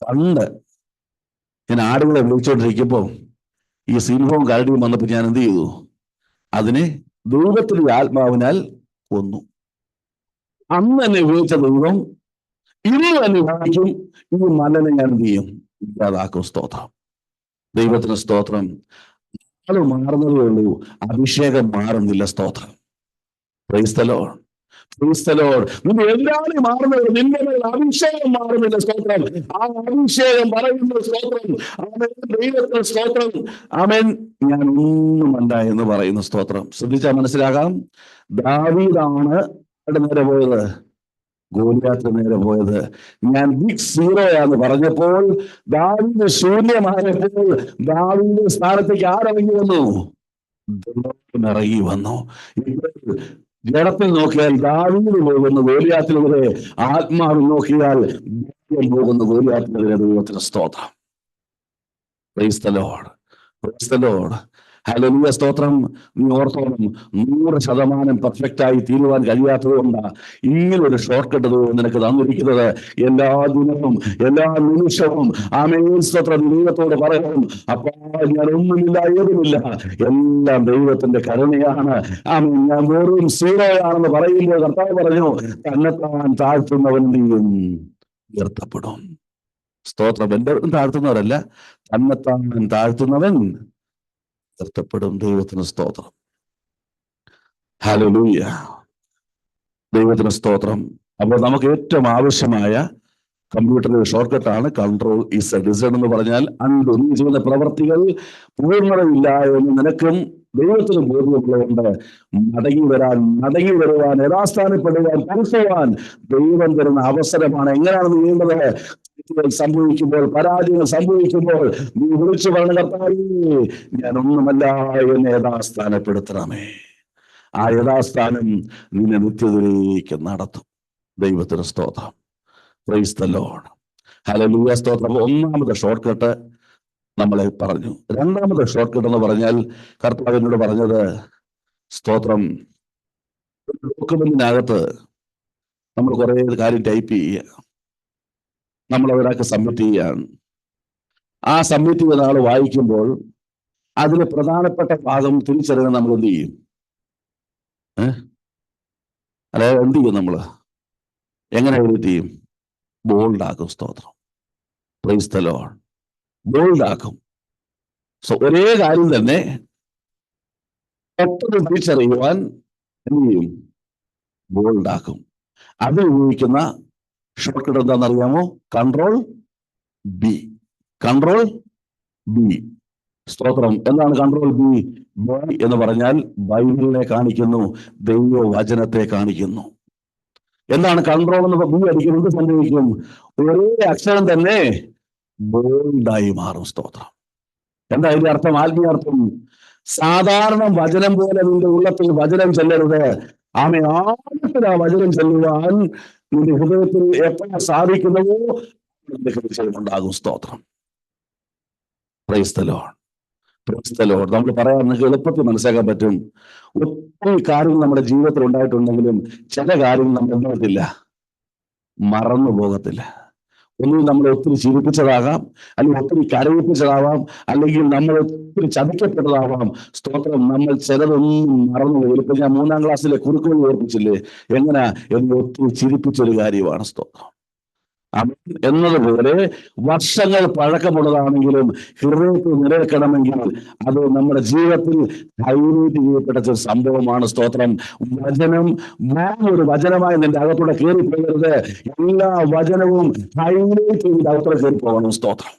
[SPEAKER 1] പണ്ട് ഞാൻ ആടുകളെ വിളിച്ചോണ്ടിരിക്കുമ്പോൾ ഈ സിംഹവും കരടിയും വന്നപ്പോൾ ഞാൻ എന്ത് ചെയ്തു? അതിനെ ദൈവത്തിന്റെ ആത്മാവിനാൽ കൊന്നു. അന്ന് എന്നെ ഉപയോഗിച്ച ദൈവം ഇന്ന് തന്നെ ഉപയോഗിക്കും. ഈ മലനെ ഞാൻ എന്ത് ചെയ്യും? ഇല്ലാതാക്കും. സ്തോത്രം. ദൈവത്തിന് സ്തോത്രം. ആള് മാറുന്നതേ ഉള്ളൂ, അഭിഷേകം മാറുന്നില്ല. സ്തോത്രം. Price the Lord, price the Lord. നിന്റെ എല്ലാവരും മാറുന്നത്, നിന്റെ അഭിഷേകം മാറുന്നില്ല. സ്തോത്രം. ആ അഭിഷേകം പറയുന്ന സ്തോത്രം. ആമേൻ. ദൈവത്തിന് സ്തോത്രം. ആമേൻ. ഞാൻ ഒന്നുമല്ല എന്ന് പറയുന്ന സ്തോത്രം. ശ്രദ്ധിച്ചാൽ മനസ്സിലാകാം. ദാവീദാണ് നേരെ പോയത്, ഗോലിയാത്തിന് നേരെ പോയത്. ഞാൻ ബിഗ് 0 ആന്ന് പറഞ്ഞപ്പോൾ, ദാവീദ് ശൂന്യമായപ്പോൾ ദാവീദിന്റെ സ്ഥാനത്തേക്ക് ആരിറങ്ങി വന്നു? ഇറങ്ങി വന്നു. ജഡത്തിൽ നോക്കിയാൽ ദാവീദ് പോകുന്നു ഗോലിയാത്തിനെതിരെ, ആത്മാവിൽ നോക്കിയാൽ പോകുന്നു ഗോലിയാത്തിനെതിരെ. ദൈവത്തിന് സ്തോത്രം. Price the Lord, price the Lord. Hallelujah. സ്തോത്രം. നീ ഓർത്തോണം, 100% പെർഫെക്റ്റ് ആയി തീരുവാൻ കഴിയാത്തത് കൊണ്ടാണ് ഇങ്ങനൊരു ഷോർട്ട് കട്ട് നിനക്ക് തന്നിരിക്കുന്നത്. എല്ലാ ദിനവും, എല്ലാ നിമിഷവും ആമേൻ. സ്തോത്രം. ദൈവത്തോട് പറയണം, അപ്പാ, ഞാൻ ഒന്നുമില്ല, ഏതുമില്ല, എല്ലാം ദൈവത്തിന്റെ കരുണയാണ്. ആമേൻ. ഞാൻ വെറും 0 ആണെന്ന് പറയുമ്പോൾ കർത്താവ് പറഞ്ഞു, തന്നെത്താൻ താഴ്ത്തുന്നവന്റെയും ഉയർത്തപ്പെടും. സ്തോത്രം. എല്ലാവരും താഴ്ത്തുന്നവരല്ല, തന്നെത്താൻ താഴ്ത്തുന്നവൻ ഉയർത്തപ്പെടും. ദൈവത്തിന് സ്തോത്രം. ഹല്ലേലൂയ. ദൈവത്തിന് സ്തോത്രം. അപ്പോൾ നമുക്ക് ഏറ്റവും ആവശ്യമായ കമ്പ്യൂട്ടറിന്റെ ഷോർട്ട് കട്ടാണ് കൺട്രോൾ ഇസഡ്. ഇസഡ് എന്ന് പറഞ്ഞാൽ അണ്ടു. നീ ചെയ്യുന്ന പ്രവർത്തികൾ പൂർണ്ണതയില്ല എന്ന് നിനക്കും ദൈവത്തിന് ബോധ്യമുള്ളതുകൊണ്ട് മടങ്ങി വരുവാൻ യഥാസ്ഥാനപ്പെടുവാൻ പുരുഷവാൻ ദൈവം തരുന്ന അവസരമാണ്. എങ്ങനെയാണ് നീ ചെയ്യേണ്ടത്? സംഭവിക്കുമ്പോൾ, പരാജയങ്ങൾ സംഭവിക്കുമ്പോൾ നീ വിളിച്ചു പറഞ്ഞ കർത്താവേ, ഞാനൊന്നുമല്ല എന്ന് യഥാസ്ഥാനപ്പെടുത്തണമേ. ആ യഥാസ്ഥാനം നിന്നെ നിത്യതയിലേക്ക് നടത്തും. ദൈവത്തിന് സ്തോത്രം. Price the Lord. ഹല്ലേലൂയ. സ്തോത്രം. ഒന്നാമത്തെ ഷോർട്ട് കട്ട് നമ്മളെ പറഞ്ഞു. രണ്ടാമത്തെ ഷോർട്ട് കട്ട് എന്ന് പറഞ്ഞാൽ കർത്താവിനോട് പറഞ്ഞത്, സ്തോത്രം, ഡോക്യുമെന്റിനകത്ത് നമ്മൾ കുറെ കാര്യം ടൈപ്പ് ചെയ്യുക, നമ്മൾ ഒരാൾക്ക് സബ്മിറ്റ് ചെയ്യാണ്. ആ സബ്മിറ്റ് ചെയ്യുന്ന ആൾ വായിക്കുമ്പോൾ അതിന് പ്രധാനപ്പെട്ട ഭാഗം തിരിച്ചറിയാൻ നമ്മൾ എന്ത് ചെയ്യും? അതായത് എന്ത് ചെയ്യും? നമ്മൾ എങ്ങനെ എഡിറ്റ് ചെയ്യും? ബോൾഡ് ആക്കും. സ്തോത്രം. Price the Lord. ബോൾഡ് ആക്കും. സോ ഒരേ കാര്യം തന്നെ പെട്ടെന്ന് തിരിച്ചറിയുവാൻ എന്ത് ചെയ്യും? ബോൾഡ് ആക്കും. അത് ഉപയോഗിക്കുന്ന ഷോർട്ട് കട്ട് എന്താണെന്നറിയാമോ? Control B. Control B. സ്തോത്രം. എന്താണ് കൺട്രോൾ ബി? ബി എന്ന് പറഞ്ഞാൽ ബൈബിളിനെ കാണിക്കുന്നു, ദൈവവചനത്തെ കാണിക്കുന്നു. എന്താണ് കൺട്രോൾ എന്ന് ബി അടിക്കുന്നത്? സംഭവിക്കും, ഒരേ അക്ഷരം തന്നെ ബോൾഡായി മാറും. സ്തോത്രം. എന്താ ഇതിന്റെ അർത്ഥം? ആത്മീയാർത്ഥം, സാധാരണ വചനം പോലെ നിന്റെ ഉള്ളത്തിൽ വചനം ചെല്ലരുത്. ആഴത്തിൽ ആ വചനം ചെല്ലുവാൻ നിന്റെ ഹൃദയത്തിൽ എപ്പോൾ സാധിക്കുന്നവോ ഉണ്ടാകും. സ്തോത്രം. Price the Lord. Price the Lord. നമ്മൾ പറയാൻ നിങ്ങൾക്ക് എളുപ്പത്തിൽ മനസ്സിലാക്കാൻ പറ്റും. ഒത്തിരി കാര്യങ്ങൾ നമ്മുടെ ജീവിതത്തിൽ ഉണ്ടായിട്ടുണ്ടെങ്കിലും ചില കാര്യങ്ങൾ നമ്മൾ എന്താകത്തില്ല, മറന്നു പോകത്തില്ല. ഒന്നും നമ്മളെ ഒത്തിരി ചിരിപ്പിച്ചതാകാം, അല്ലെങ്കിൽ ഒത്തിരി കരയിപ്പിച്ചതാവാം, അല്ലെങ്കിൽ നമ്മൾ ഒത്തിരി ചതിക്കപ്പെട്ടതാവാം. സ്തോത്രം. നമ്മൾ ചിലതൊന്നും മറന്നു പോകും. ഇപ്പൊ ഞാൻ 3ാം ക്ലാസ്സിലെ കുറുക്കുവഴി ഓർപ്പിച്ചില്ലേ, എങ്ങനെ എന്ന് ഒത്തിരി ചിരിപ്പിച്ചൊരു കാര്യമാണ്. സ്തോത്രം. എന്നതുപോലെ വർഷങ്ങൾ പഴക്കമുള്ളതാണെങ്കിലും ഹൃദയത്തിൽ നിലനിൽക്കണമെങ്കിൽ അത് നമ്മുടെ ജീവിതത്തിൽ ഹൈലൈറ്റ് ചെയ്യപ്പെട്ട ഒരു സംഭവമാണ്. സ്തോത്രം. വചനം ഒരു വചനമായി നിന്റെ അകത്തൂടെ കയറി പോകരുത്. എല്ലാ വചനവും ഹൈലൈറ്റ് ചെയ്ത് അകത്തൂടെ കയറി പോകണം. സ്തോത്രം.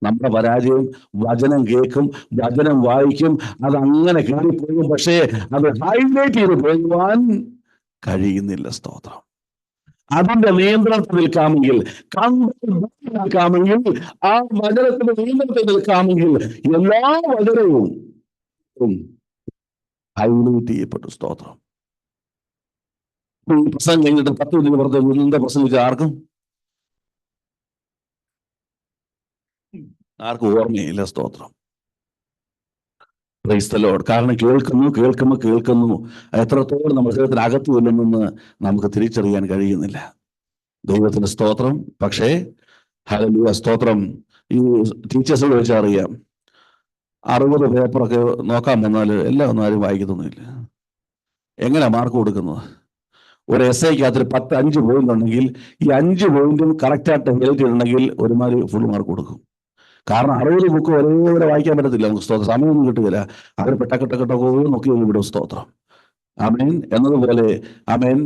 [SPEAKER 1] നമ്മുടെ പരാജയം വചനം കേൾക്കും, വചനം വായിക്കും, അതങ്ങനെ കയറിപ്പോകും. പക്ഷേ അത് ഹൈലൈറ്റ് ചെയ്ത് പോകുവാൻ കഴിയുന്നില്ല. സ്തോത്രം. അതിന്റെ നിയന്ത്രണത്തിൽ നിൽക്കാമെങ്കിൽ, നിൽക്കാമെങ്കിൽ, ആ വചനത്തിന്റെ നിയന്ത്രണത്തിൽ നിൽക്കാമെങ്കിൽ എല്ലാ വചനവും ഹൈലൈറ്റ് ചെയ്യപ്പെട്ടു. സ്തോത്രം. പ്രസംഗം കഴിഞ്ഞിട്ട് 10 മിനിറ്റ് പുറത്ത് എന്താ പ്രസംഗിച്ച ആർക്കും ഓർമ്മയില്ല. സ്തോത്രം. Price the Lord. കാരണം കേൾക്കുന്നു എത്രത്തോളം നമ്മുടെ ഹൃദയത്തിന് അകത്തു കൊല്ലുമെന്ന് നമുക്ക് തിരിച്ചറിയാൻ കഴിയുന്നില്ല. ദൈവത്തിന്റെ സ്തോത്രം. പക്ഷേ ഹല്ലേലൂയ. സ്തോത്രം. ഈ ടീച്ചേഴ്സോട് വെച്ചാൽ അറിയാം, 60 പേപ്പറൊക്കെ നോക്കാൻ വന്നാൽ എല്ലാം ഒന്നും ആരും വായിക്കുന്നൊന്നുമില്ല. എങ്ങനെയാ മാർക്ക് കൊടുക്കുന്നത്? ഒരു എസ്ഐക്കകത്ത് 5 പോയിന്റ് ഉണ്ടെങ്കിൽ ഈ 5 പോയിന്റും കറക്റ്റായിട്ട് ഹൈലൈറ്റ് ചെയ്തിട്ടുണ്ടെങ്കിൽ ഒരുമാതിരി ഫുൾ മാർക്ക് കൊടുക്കും. കാരണം 60 ബുക്ക് ഒരേപോലെ വായിക്കാൻ പറ്റത്തില്ല. നമുക്ക് സ്തോത്രം. സമയമൊന്നും കിട്ടുകയില്ല. അവർ പെട്ടക്കെട്ടക്കെട്ടൊക്കെ നോക്കി വിടും. സ്തോത്രം. ആമേൻ. എന്നതുപോലെ ആമേൻ,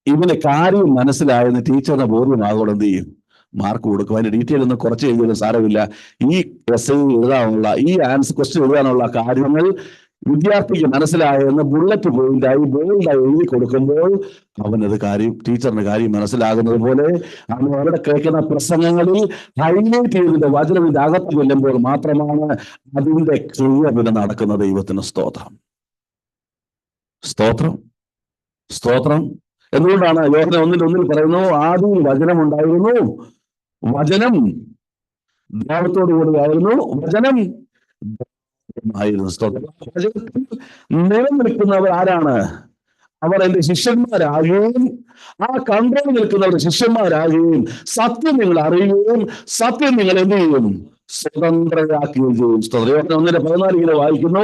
[SPEAKER 1] ഇവന് കാര്യം മനസ്സിലായെന്ന് ടീച്ചറിന്റെ ബോധ്യമാകോളം എന്ത് ചെയ്യും? മാർക്ക് കൊടുക്കും. അതിന്റെ ഡീറ്റെയിൽ ഒന്നും കുറച്ച് കഴിഞ്ഞാലും സാരമില്ല. ഈ എസ് എഴുതാനുള്ള, ഈ ആൻസർ ക്വസ്റ്റ്യൻ എഴുതാനുള്ള കാര്യങ്ങൾ വിദ്യാർത്ഥിക്ക് മനസ്സിലായെന്ന് ബുള്ളറ്റ് പോയിന്റായി ബോൾഡായി എഴുതി കൊടുക്കുമ്പോൾ അവനത് കാര്യം, ടീച്ചറിന്റെ കാര്യം മനസ്സിലാകുന്നത് പോലെ അവൻ അവരുടെ കേൾക്കുന്ന പ്രസംഗങ്ങളിൽ ഹൈലൈറ്റ് ചെയ്തതിന്റെ വചനത്തിന്റെ അകത്ത് കൊല്ലുമ്പോൾ മാത്രമാണ് അതിന്റെ ക്രിയ പിന്നെ നടക്കുന്ന. ദൈവത്തിന് സ്തോത്രം. സ്തോത്രം. സ്തോത്രം. എന്തുകൊണ്ടാണ് യോഹന്നാൻ 1:1 പറയുന്നു, ആദിയിൽ വചനം ഉണ്ടായിരുന്നു, വചനം ദൈവത്തോടു കൂടിയായിരുന്നു, വചനം ആയിരുന്നു. സ്തോത്രം. നിലനിൽക്കുന്നവർ ആരാണ്? അവർ എന്റെ ശിഷ്യന്മാരാകുകയും ആ കൺട്രോൾ നിൽക്കുന്നവർ ശിഷ്യന്മാരാകുകയും സത്യം നിങ്ങൾ അറിയുകയും സത്യം നിങ്ങൾ എന്ത് ചെയ്യും? സ്വതന്ത്രരാക്കുകയും ചെയ്യും. സ്തോത്രം. 1:14 ഇങ്ങനെ വായിക്കുന്നു,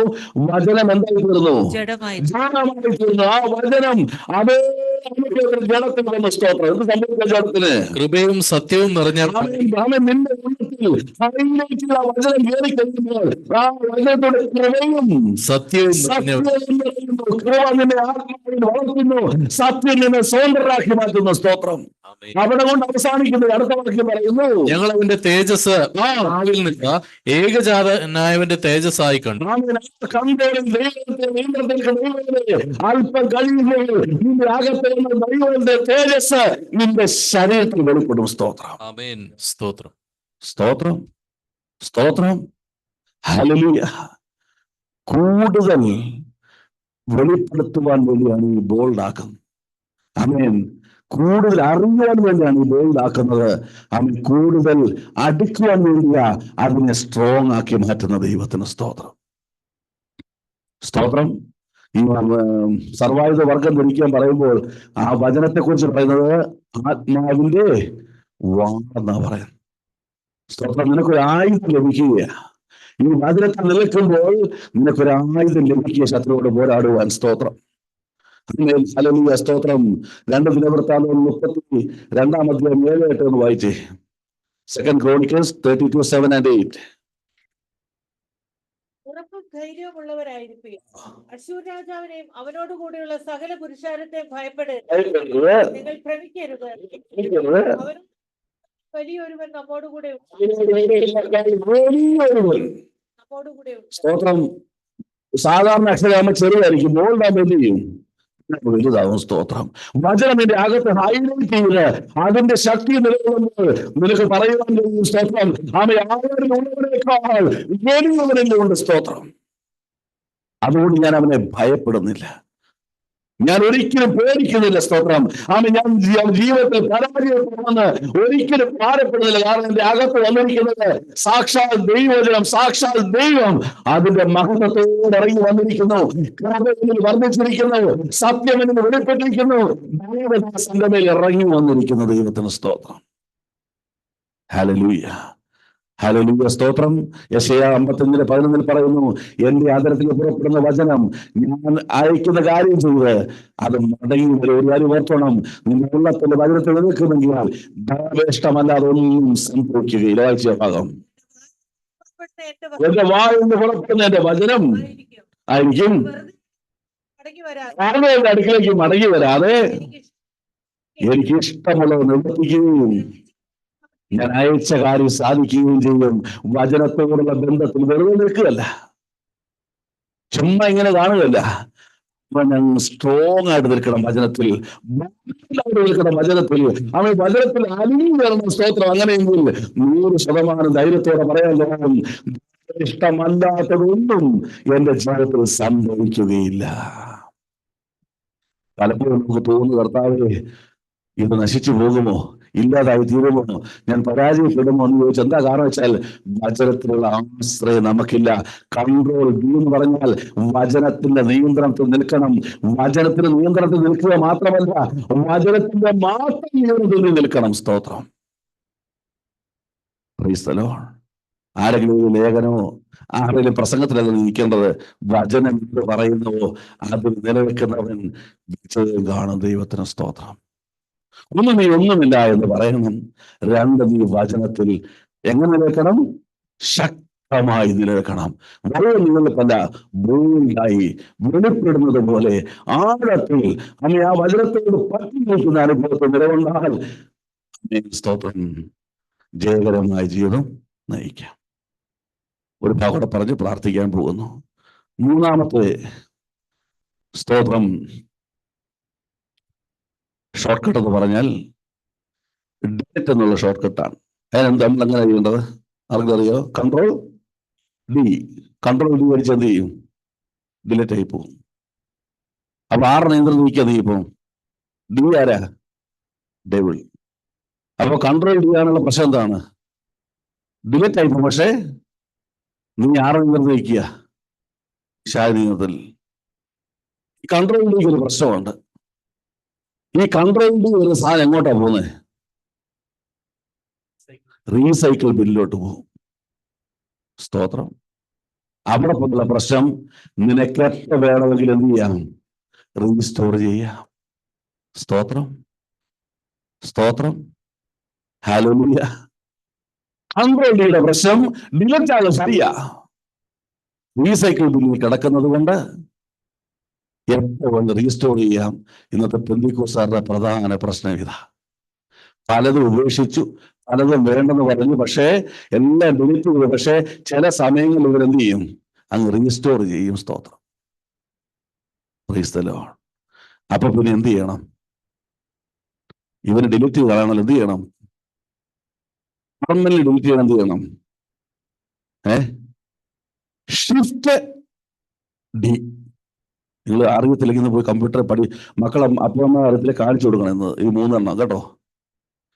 [SPEAKER 1] വചനം എന്തായി തീർന്നു? ജഡമായി തീർന്നു. ആ വചനം അതേ ജഡത്തിൽ വന്ന. സ്തോത്രം. എന്ത് സംഭവിച്ച ജഡത്തിന്?
[SPEAKER 3] കൃപയും സത്യവും നിറഞ്ഞ
[SPEAKER 1] നിന്റെ ഉള്ളത്തിൽ അതിലേക്കുള്ള വചനം കയറി കഴിയുമ്പോൾ ആ വചനത്തോടെ കൃപയും സത്യവും കൃപ നിന്നെ ആത്മാവിൽ വളർത്തുന്നു, സത്യം നിന്നെ സ്വതന്ത്രരാക്കി മാറ്റുന്നു. സ്തോത്രം. അവിടെ കൊണ്ട് അവസാനിക്കുന്നത് അടുത്ത വാക്യം പറയുന്നു,
[SPEAKER 3] ഞങ്ങൾ അവന്റെ തേജസ് ഭാവിയിൽ നിന്ന് ഏകജാതനായവന്റെ തേജസ്സായി കണ്ടു.
[SPEAKER 1] അല്പം കഴിയുമ്പോൾ നിന്റെ അകത്ത് ദൈവത്തിന്റെ തേജസ് നിന്റെ ശരീരത്തിൽ വെളിപ്പെടും. സ്തോത്രം.
[SPEAKER 3] ആമേൻ. സ്തോത്രം,
[SPEAKER 1] സ്തോത്രം, സ്തോത്രം. ഹല്ലേലൂയ. കൂടുതൽ വെളിപ്പെടുത്തുവാൻ വേണ്ടിയാണ് ഈ ബോൾഡ് ആക്കുന്നത്. ആമേൻ. കൂടുതൽ അറിയുവാൻ വേണ്ടിയാണ് ഈ ബോൾഡ് ആക്കുന്നത്. അവൻ കൂടുതൽ അടുക്കുവാൻ വേണ്ടിയാ അതിനെ സ്ട്രോങ് ആക്കി മാറ്റുന്ന ദൈവത്തിന് സ്തോത്രം. സ്തോത്രം. ഈ സർവായുധ വർഗം ധരിക്കാൻ പറയുമ്പോൾ ആ വചനത്തെ കുറിച്ച് പറയുന്നത് ആത്മാവിന്റെ വാണെന്നാ പറയുന്നത്. സ്തോത്രം. നിനക്കൊരു ആയുധം ലഭിക്കുക. ഈ വചനത്തിൽ നിൽക്കുമ്പോൾ നിനക്കൊരു ആയുധം ലഭിക്കുക ശത്രുവോട് പോരാടുവാൻ. സ്തോത്രം. ഹല്ലേലൂയ. സ്തോത്രം. 2 ദിനവൃത്താന്തം 32-ാം അധ്യായം 7-8 ഒന്ന് വായിച്ചേ. 2 Chronicles 32:7-8.
[SPEAKER 2] ഉറപ്പും ധൈര്യമുള്ളവരായിരിക്കും. അശ്ശൂർ രാജാവിനെയും അവനോട് കൂടിയുള്ള സകല പുരുഷാരത്തെയും ഭയപ്പെടരുത്. നിങ്ങൾ ഭ്രമിക്കരുത്. അവൻ വലിയൊരുവൻ നമ്മോടുകൂടെ
[SPEAKER 1] സ്തോത്രം. സാധാരണ അക്ഷരമാകുമ്പോ ചെറുതായിരിക്കും, ബോൾഡാകുമ്പോ എന്ത് ചെയ്യും? വലുതാവും. സ്തോത്രം. വചനം എന്റെ അകത്ത് ഹൈലൈറ്റ് ചെയ്ത് അതിന്റെ ശക്തി നിലകൊള്ളുമ്പോൾ നിനക്ക് പറയുവാൻ കഴിയും. സ്തോത്രം. ആമേ. ആവരിൽ ഉള്ളവനേക്കാൾ വലിയവനുണ്ട്. സ്തോത്രം. അതുകൊണ്ട് ഞാൻ അവനെ ഭയപ്പെടുന്നില്ല, ഞാൻ ഒരിക്കലും പേടിക്കുന്നില്ല. സ്തോത്രം. ആമേ. ഞാൻ ജീവിതത്തിൽ പരാജയപ്പെടുമെന്ന് ഒരിക്കലും ഭാരപ്പെടുന്നില്ല. കാരണം എന്റെ അകത്ത് വന്നിരിക്കുന്നത് സാക്ഷാൽ ദൈവവചനം, സാക്ഷാൽ ദൈവം അതിന്റെ മഹത്വത്തോടെ ഇറങ്ങി വന്നിരിക്കുന്നു. കൃപയിൽ വർദ്ധിച്ചിരിക്കുന്നു, സത്യം എന്ന് വെളിപ്പെട്ടിരിക്കുന്നു. ദൈവദാസന്റെ മേൽ ഇറങ്ങി വന്നിരിക്കുന്നു. ദൈവത്തിന് സ്തോത്രം. ഹല്ലേലൂയ. ഹല്ലേലൂയ. സ്തോത്രം. യെശയ്യാ 55:11 പറയുന്നു, എന്റെ ആദരത്തിൽ പുറപ്പെടുന്ന വചനം ഞാൻ അയക്കുന്ന കാര്യം ചെയ്ത് അത് മടങ്ങി വരും. ഒരു കാര്യം ഓർത്തോണം, നിന്റെ ഉള്ളത്തിന്റെ വചനത്തിൽ നിൽക്കുന്നെങ്കിൽ ധനവേഷ്ടമല്ലാതെ ഒന്നും സംഭവിക്കുകയില്ല. വായിച്ച ഭാഗം, എന്റെ വായിൽ നിന്ന് പുറപ്പെടുന്ന എന്റെ വചനം ആയിരിക്കും, ആരുടെ അടുക്കിലേക്ക് മടങ്ങി വരാതെ എനിക്ക് ഇഷ്ടമുള്ളത് നിവർത്തിക്കുകയും ഞാൻ അയച്ച കാര്യം സാധിക്കുകയും ചെയ്യും. വചനത്തോടുള്ള ബന്ധത്തിൽ വെറുതെ നിൽക്കുകയല്ല, ചുമ്മാ ഇങ്ങനെ കാണുകയല്ല. ഞങ്ങൾ സ്ട്രോങ് ആയിട്ട് നിൽക്കണം വചനത്തിൽ, നിൽക്കണം വചനത്തിൽ. അവൻ വചനത്തിൽ അലിഞ്ഞു ചേർന്ന സ്തോത്രം. അങ്ങനെയെങ്കിൽ 100% ധൈര്യത്തോടെ പറയാൻ കഴിയും, ഇഷ്ടമല്ലാത്തതൊന്നും എന്റെ ജീവിതത്തിൽ സംഭവിക്കുകയില്ല. പലപ്പോഴും നമുക്ക് തോന്നുന്നു, കർത്താവേ ഇത് നശിച്ചു പോകുമോ, ഇല്ലാതായി തീരുമോ, ഞാൻ പരാജയപ്പെടുമോ എന്ന് ചോദിച്ചാൽ എന്താ കാരണം വെച്ചാൽ വചനത്തിലുള്ള ആശ്രയം നമുക്കില്ല. കൺട്രോൾ ബി എന്ന് പറഞ്ഞാൽ വചനത്തിന്റെ നിയന്ത്രണത്തിൽ നിൽക്കണം. വചനത്തിന്റെ നിയന്ത്രണത്തിൽ നിൽക്കുക മാത്രമല്ല, വചനത്തിന്റെ മാത്രം നിയന്ത്രണത്തിൽ നിൽക്കണം. സ്തോത്രം. Price the Lord. ആരെങ്കിലും ഒരു ലേഖനമോ ആരെങ്കിലും പ്രസംഗത്തിലല്ല നിൽക്കേണ്ടത്. വചനം എന്ത് പറയുന്നുവോ അതിൽ നിലനിൽക്കുന്നവൻ വിജയം കാണും. ദൈവത്തിന് സ്തോത്രം. ഒന്ന്, നീ ഒന്നുമില്ല എന്ന് പറയണം. 2, നീ വചനത്തിൽ എങ്ങനെ നിലനിൽക്കണം? ശക്തമായി നിലനിൽക്കണം. വളരെ നിങ്ങൾക്കല്ല, ബോൾഡായി വെളിപ്പെടുന്നത് പോലെ ആഴത്തിൽ അമ്മ ആ വചനത്തോട് പറ്റി നിൽക്കുന്ന അനുഭവത്തിൽ നിലകൊണ്ടാൽ സ്തോത്രം ജയകരമായ ജീവിതം നയിക്കാം. ഒരു ഭാഗം പറഞ്ഞ് പ്രാർത്ഥിക്കാൻ പോകുന്നു. 3-ാമത്തെ സ്തോത്രം ഷോർട്ട് കട്ട് എന്ന് പറഞ്ഞാൽ ഡിലീറ്റ് എന്നുള്ള ഷോർട്ട് കട്ടാണ്. അതിനെന്ത് നമ്മൾ എങ്ങനെ ചെയ്യേണ്ടത് ആർക്കും അറിയോ? Control D. കൺട്രോൾ ഡി അടിച്ച് എന്ത് ചെയ്യും? ഡിലീറ്റ് ആയി പോകും. അപ്പൊ ആറ് നിയന്ത്രണം നീക്കിയത് ഇപ്പം ഡി ആരാ? ഡെവിൾ. അപ്പൊ കൺട്രോൾ ഡി ആണുള്ള പ്രശ്നം എന്താണ്? ഡിലീറ്റ് ആയി പോകും. പക്ഷേ നീ ആറ് നിയന്ത്രണം നീക്കുക ശാരീരികത്തിൽ. ഈ കൺട്രോൾ ഡിക്ക് ഒരു പ്രശ്നമുണ്ട്. ഈ കൺട്രോൾ ഡി ഒരു സാധനം എങ്ങോട്ടാ പോകുന്നത്? റീസൈക്കിൾ ബില്ലിലോട്ട് പോകും. സ്തോത്രം. അവിടെ പോലുള്ള പ്രശ്നം നിനക്ക് എത്ര വേണമെങ്കിൽ എന്ത് ചെയ്യാം? റീസ്റ്റോർ ചെയ്യാം. സ്തോത്രം. സ്തോത്രം. ഹല്ലേലൂയ. കൺട്രോൾ ഡിയുടെ പ്രശ്നം ഡിലറ്റ് ആകും, ശരിയാ. റീസൈക്കിൾ ബിന്നിൽ കിടക്കുന്നത് കൊണ്ട് എപ്പോൾ റീസ്റ്റോർ ചെയ്യാം. ഇന്നത്തെ പെന്തിക്കോസ്തുകാരുടെ പ്രധാന പ്രശ്നം ഇതാ. പലതും ഉപേക്ഷിച്ചു, പലതും വേണ്ടെന്ന് പറഞ്ഞു, പക്ഷേ എല്ലാം ഡിലീറ്റ് ചെയ്തു. പക്ഷേ ചില സമയങ്ങളിൽ ഇവരെന്ത് ചെയ്യും? അങ്ങ് റീസ്റ്റോർ ചെയ്യും. സ്തോത്രം. Price the Lord. അപ്പൊ പിന്നെ എന്ത് ചെയ്യണം? ഇവന് ഡിലീറ്റ് ചെയ്ത് കളയണല്ലോ. എന്ത് ചെയ്യണം? പെർമനന്റ് ഡിലീറ്റ് ചെയ്യണം. എന്ത് ചെയ്യണം? Shift D. നിങ്ങൾ അറിയത്തില്ലെങ്കിൽ ഇന്ന് പോയി കമ്പ്യൂട്ടർ മക്കളെ അപ്പമ്മ അറിയത്തിലേക്ക് കാണിച്ചു കൊടുക്കണം എന്ന് ഈ 3 എണ്ണം കേട്ടോ.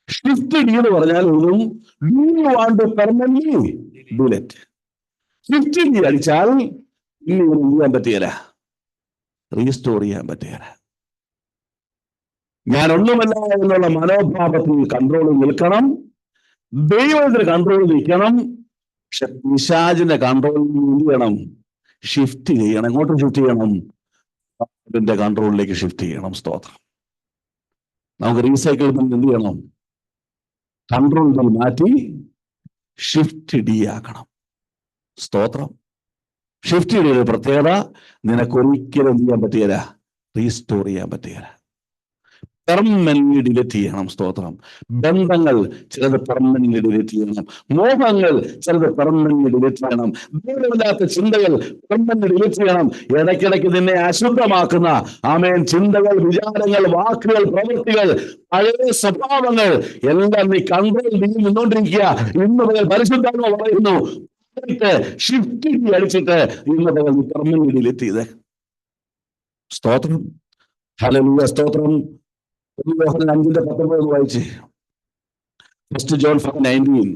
[SPEAKER 1] ഷിഫ്റ്റ് ഡി എന്ന് പറഞ്ഞാൽ ഒന്നും do you want to permanently delete. Shift D അടിച്ചാൽ ഇനി ഇവന് ചെയ്യാൻ പറ്റുകയില്ല, റീസ്റ്റോർ ചെയ്യാൻ പറ്റുകയില്ല. ഞാനൊന്നുമല്ല എന്നുള്ള മനോഭാവത്തിൽ കൺട്രോളിൽ നിൽക്കണം. ദൈവത്തിന്റെ കൺട്രോളിൽ നിൽക്കണം. പക്ഷെ പിശാചിന്റെ കൺട്രോളിൽ എന്ത് ചെയ്യണം? ഷിഫ്റ്റ് ചെയ്യണം. എങ്ങോട്ട് ഷിഫ്റ്റ് ചെയ്യണം? അതിന്റെ കൺട്രോളിലേക്ക് ഷിഫ്റ്റ് ചെയ്യണം. സ്തോത്രം. നമുക്ക് റീസൈക്കിൾ എന്ത് ചെയ്യണം? കൺട്രോൾ മാറ്റി ഷിഫ്റ്റ് ഡി ആക്കണം. സ്തോത്രം. ഷിഫ്റ്റ് ഡിയുടെ പ്രത്യേകത നിനക്കൊരിക്കലും എന്ത് ചെയ്യാൻ പറ്റുകയില്ല, റീസ്റ്റോർ ചെയ്യാൻ പറ്റുകയില്ല. പെർമനന്റ് ഡിലീറ്റ് ചെയ്യണം. സ്തോത്രം. ബന്ധങ്ങൾ ചിലത് പെർമനന്റ് ഡിലീറ്റ് ചെയ്യണം. മോഹങ്ങൾ ചിലത് പെർമനന്റ് ഡിലീറ്റ് ചെയ്യണം. ദൈവമില്ലാത്ത ചിന്തകൾ പെർമനന്റ് ഡിലീറ്റ് ചെയ്യണം. ഇടയ്ക്കിടയ്ക്ക് നിന്നെ അശുദ്ധമാക്കുന്ന ആമേൻ ചിന്തകൾ, വിചാരങ്ങൾ, വാക്കുകൾ, പ്രവൃത്തികൾ, പഴയ സ്വഭാവങ്ങൾ എല്ലാം നീ കൺട്രോൾ നിന്നുകൊണ്ടിരിക്കുക. ഇന്ന് മുതൽ പരിശുദ്ധാത്മ പറയുന്നു, ഷിഫ്റ്റ് അടിച്ചിട്ട് ഇന്ന് മുതൽ നീ പെർമനന്റ് ഡിലീറ്റ് ചെയ്തേ. സ്തോത്രം. ഹല്ലേലൂയ. സ്തോത്രം. 5:19 വായിച്ച്. 1 John 5:19.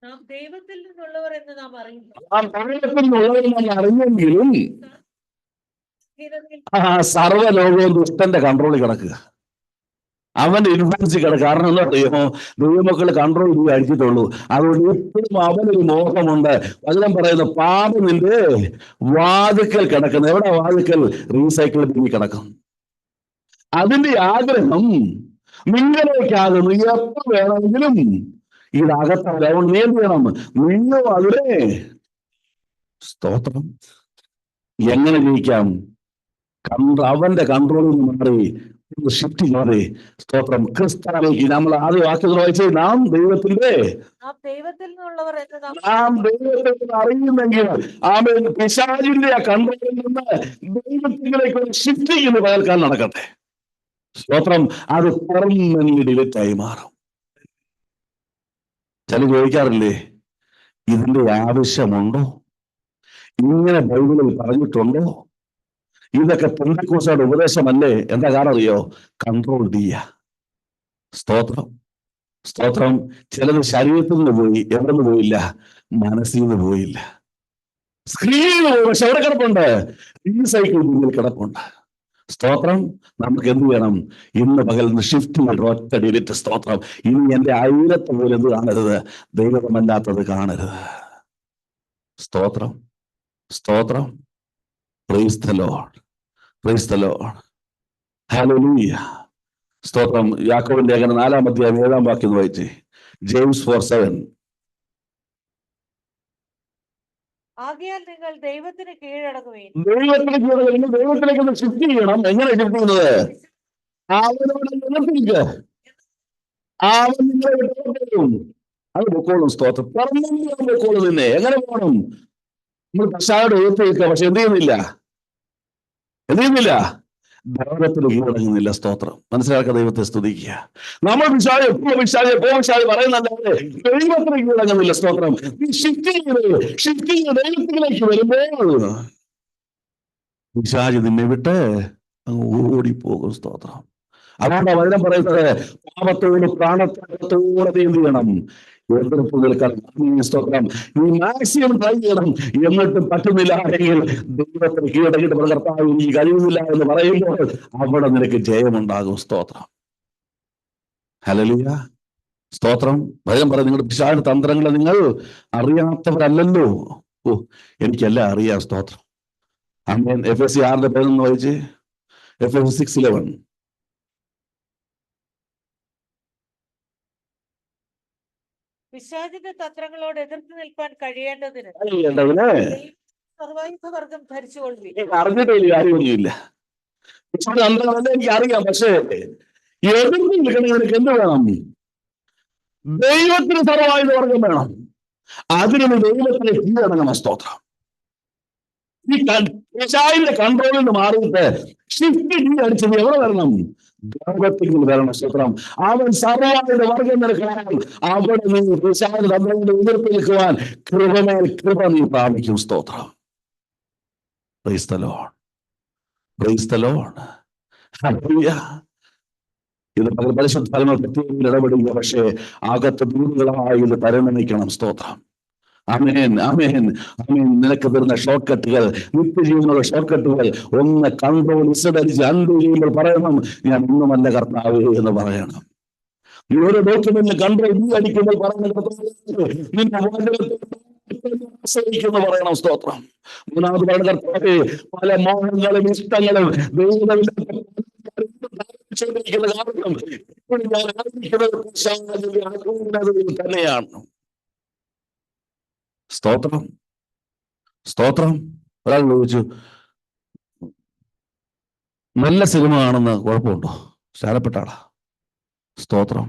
[SPEAKER 2] നാം ദൈവത്തിൽ നിന്നുള്ളവർ എന്ന് നാം അറിയുന്നു.
[SPEAKER 1] അറിഞ്ഞെങ്കിലും സർവ്വലോകവും ദുഷ്ടന്റെ കൺട്രോളിൽ കിടക്കുക, അവന്റെ ഇൻഫ്ലുവൻസിൽ കിടക്കുക. കാരണം എന്താ അറിയുമോ? ദൈവമക്കൾ കൺട്രോൾ ചെയ്ത് അടിച്ചിട്ടുള്ളൂ. അതുകൊണ്ട് എപ്പോഴും അവനൊരു മോഹമുണ്ട്. വചനം പറയുന്ന പാപം നിന്റെ വാതിക്കൽ കിടക്കുന്നത്. എവിടെ വാതിക്കൽ? റീസൈക്കിൾ ബിന്നിൽ കിടക്കും. അതിന്റെ ആഗ്രഹം നിങ്ങളിലേക്കാകുന്നു. എപ്പോ വേണമെങ്കിലും ഇതകത്തല്ല. അതുകൊണ്ട് നീ എന്ത് ചെയ്യണം? നിങ്ങൾ അവിടെ സ്തോത്രം. എങ്ങനെ ജയിക്കാം? അവന്റെ കൺട്രോളിൽ നിന്ന് മാറി ഷിഫ്റ്റ് ചെയ്യാതെ സ്തോത്രം ക്രിസ്തുവിലേക്ക്. നമ്മൾ ആദ്യ വാക്യത്തിൽ വായിച്ചത് നാം ദൈവത്തിന്റെ അറിയുന്നെങ്കിൽ ആമേൻ പിശാചിന്റെ ആ കൺട്രോളിൽ നിന്ന് ദൈവത്തിലേക്ക് ഷിഫ്റ്റ് ചെയ്യുന്ന പകൽക്കാലം നടക്കട്ടെ. സ്തോത്രം. അത് പെർമനന്റ് ഡിലീറ്റായി മാറും. ചില ചോദിക്കാറില്ലേ, ഇതിന്റെ ആവശ്യമുണ്ടോ? ഇങ്ങനെ ബൈബിളിൽ പറഞ്ഞിട്ടുണ്ടോ? ഇതൊക്കെ പെന്തക്കോസ്തുകാരുടെ ഉപദേശമല്ലേ? എന്താ കാരണം അറിയോ? കൺട്രോൾ ഡീയ. സ്തോത്രം. സ്തോത്രം. ചിലത് ശരീരത്തിൽ നിന്ന് പോയി. എവിടെ നിന്ന് പോയില്ല? മനസ്സിൽ നിന്ന് പോയില്ല. സ്ക്രീനിൽ പോയി. പക്ഷെ എവിടെ കിടപ്പുണ്ട്? റീസൈക്കിൾ ബിന്നിൽ കിടപ്പുണ്ട്. സ്തോത്രം. നമുക്ക് എന്ത് ചെയ്യണം? ഇന്ന് പകൽ ഷിഫ്റ്റ് ഒറ്റ ഡിലീറ്റ്. സ്തോത്രം. ഇനി എന്റെ അയലത്ത് പോലും എന്ത് കാണരുത്? ദൈവമല്ലാത്തത് കാണരുത്. സ്തോത്രം. സ്തോത്രം. Price the Lord. Price the Lord. Hallelujah. സ്തോത്രം. യാക്കോബിന്റെ ലേഖനം 4-ാം അധ്യായം 7-ാം വാക്യം വായിച്ചേ. ജെയിംസ് 4:7.
[SPEAKER 2] ആകയാൽ നിങ്ങൾ ദൈവത്തിന് കീഴടങ്ങുകയും.
[SPEAKER 1] ദൈവത്തിലേക്ക് ഷിഫ്റ്റ് ചെയ്യണം. എങ്ങനെ ഷിഫ്റ്റ് ചെയ്യുന്നത്? അവനോട് നിലത്തിരിക്കുക. അവൻ നിങ്ങളെ വിട്ടുകൊടുക്കും. അത് പൊക്കോളും. സ്തോത്രം. പെർമനന്റ് പൊക്കോളും. നിന്നെ എങ്ങനെ പോകണം? നമ്മൾ പിശാചോട് എതിർത്തിരിക്കുക. പക്ഷെ എന്ത് ചെയ്യുന്നില്ല? ദൈവത്തിന് കീഴടങ്ങുന്നില്ല. സ്തോത്രം. മനസ്സിലാക്കുക. ദൈവത്തെ സ്തുതിക്കുക. നമ്മൾ പിശാച് പറയുന്നല്ലാതെ ദൈവത്തിന് കീഴടങ്ങുന്നില്ല. സ്തോത്രം. ഷിഫ്റ്റ് ദൈവത്തിലേക്ക് വരുമ്പോൾ പിശാച് നിന്നെ വിട്ട് അങ്ങ് ഓടിപ്പോകും. സ്തോത്രം. അതുകൊണ്ട് വചനം പറയുന്നത് പാപത്തോട് പ്രാണത്തോടെ എന്ത് ചെയ്യണം? എതിർപ്പ് നിൽക്കണം. സ്തോത്രം. നീ മാക്സിമം ട്രൈ ചെയ്യണം. എന്നിട്ടും പറ്റുന്നില്ല എങ്കിൽ ദൈവത്തിന് കീഴടങ്ങിയിട്ട് കർത്താവ് നീ കഴിയുന്നില്ല എന്ന് പറയുമ്പോൾ അവിടെ നിനക്ക് ജയമുണ്ടാകും. സ്തോത്രം. ഹല്ലേലൂയ. സ്തോത്രം. വചനം പറയും നിങ്ങളുടെ പിശാചിന്റെ തന്ത്രങ്ങളെ നിങ്ങൾ അറിയാത്തവരല്ലല്ലോ. എനിക്കെല്ലാം അറിയാം. സ്തോത്രം. ആമേൻ. എഫെസി 6:11 വായിച്ച്. എഫെസി 6:11.
[SPEAKER 2] പിശാചിന്റെ തന്ത്രങ്ങളോട് എതിർത്ത് നിൽക്കാൻ കഴിയേണ്ടതിന് സർവായുധവർഗം ധരിച്ചുകൊള്ളി.
[SPEAKER 1] അറിഞ്ഞിട്ടില്ല കാര്യമൊന്നുമില്ല. എന്താണെന്ന് എനിക്ക് അറിയാം. പക്ഷേ എതിർത്ത് നിൽക്കുന്നവർക്ക് എന്ത് വേണം? ദൈവത്തിന് സർവായുധവർഗം വേണം. അതിന് ദൈവത്തിന് കീഴടങ്ങണം. സ്തോത്രം. ഈ പിശാചിന്റെ കൺട്രോളിൽ നിന്ന് മാറിയിട്ട് ഷിഫ്റ്റ് അടിച്ചത് എവിടെ വരണം? ദൈവത്തിൽ വരണം. സ്തോത്രം. അവൻ സർവായുധ വർഗം നിൽക്കണം. അവിടെ നിന്ന് പിശാചിന്റെ തന്ത്രങ്ങളുടെ എതിർത്ത് നിൽക്കുവാൻ കൃപമേൽ കൃപ നീ പ്രാപിക്കും. സ്തോത്രം. Price the Lord. Price the Lord. Hallelujah. ഇത് പരിശുദ്ധാത്മാവ് പ്രത്യേകം ഇടപെടുക. പക്ഷേ അകത്ത് ദൂതുകളായി ഇത് പരിണമിക്കണം. സ്തോത്രം. ആമേൻ, ആമേൻ, ആമേൻ. നിനക്ക് തരുന്ന ഷോർട്ട് കട്ടുകൾ, നിത്യജീവനുള്ള ഷോർട്ട് കട്ടുകൾ ഒന്ന് കൺട്രോൾ ഇസഡടിച്ച് അൺഡു ചെയ്യുമ്പോൾ പറയണം, ഞാൻ ഒന്നുമല്ല കർത്താവേ എന്ന് പറയണം. ഈ ഒരു ഡോക്യുമെന്റിന് കൺട്രോൾ അടിക്കുമ്പോൾ നിന്റെ ആശ്രയിക്കുന്നു പറയണം. സ്തോത്രം. മൂന്നാമത് പറയുന്ന കർത്താവേ, പല മോഹങ്ങളും ഇഷ്ടങ്ങളും തന്നെയാണ്. സ്തോത്രം. സ്തോത്രം. ഒരാൾ ചോദിച്ചു, നല്ല സിനിമ ആണെന്ന് കുഴപ്പമുണ്ടോ? ശാലപ്പെട്ട ആളാ. സ്തോത്രം.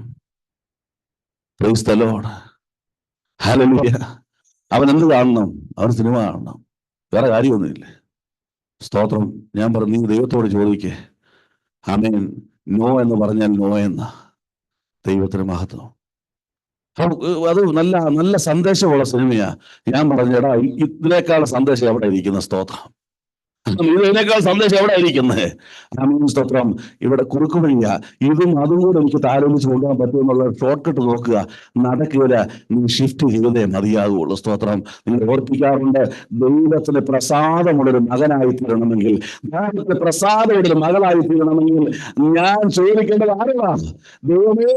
[SPEAKER 1] Price the Lord. ഹല്ലേലൂയ. അവൻ എന്ത് കാണണം? അവൻ സിനിമ കാണണം. വേറെ കാര്യമൊന്നുമില്ല. സ്തോത്രം. ഞാൻ പറഞ്ഞു, നീ ദൈവത്തോട് ചോദിക്കേ. ആമേൻ. നോ എന്ന് പറഞ്ഞാൽ നോ എന്ന ദൈവത്തിന് മഹത്വം. അത് നല്ല നല്ല സന്ദേശമുള്ള സിനിമയാ. ഞാൻ പറഞ്ഞടാ, ഇതിനേക്കാൾ സന്ദേശം എവിടെ ഇരിക്കുന്ന? സ്തോത്രം. ഇതിനേക്കാൾ സന്ദേശം എവിടെ ഇരിക്കുന്നത്? ആമേൻ. സ്തോത്രം. ഇവിടെ കുറുക്കു വഴിയാ. ഇതും അതും കൂടെ എനിക്ക് താലോലിച്ച് കൊണ്ടുപോകാൻ പറ്റുമെന്നുള്ള ഷോർട്ട് കട്ട് നോക്കുക. നടക്കുക. നീ ഷിഫ്റ്റ് ചെയ്തേ മതിയാകുള്ളൂ. സ്തോത്രം. നിങ്ങൾ ഓർപ്പിക്കാറുണ്ട്, ദൈവത്തിന് പ്രസാദമുള്ളൊരു മകനായി തീരണമെങ്കിൽ, ദൈവത്തിന് പ്രസാദമുള്ളൊരു മകളായി തീരണമെങ്കിൽ ഞാൻ ചോദിക്കേണ്ടത് ആരാണ്? ദൈവമേ,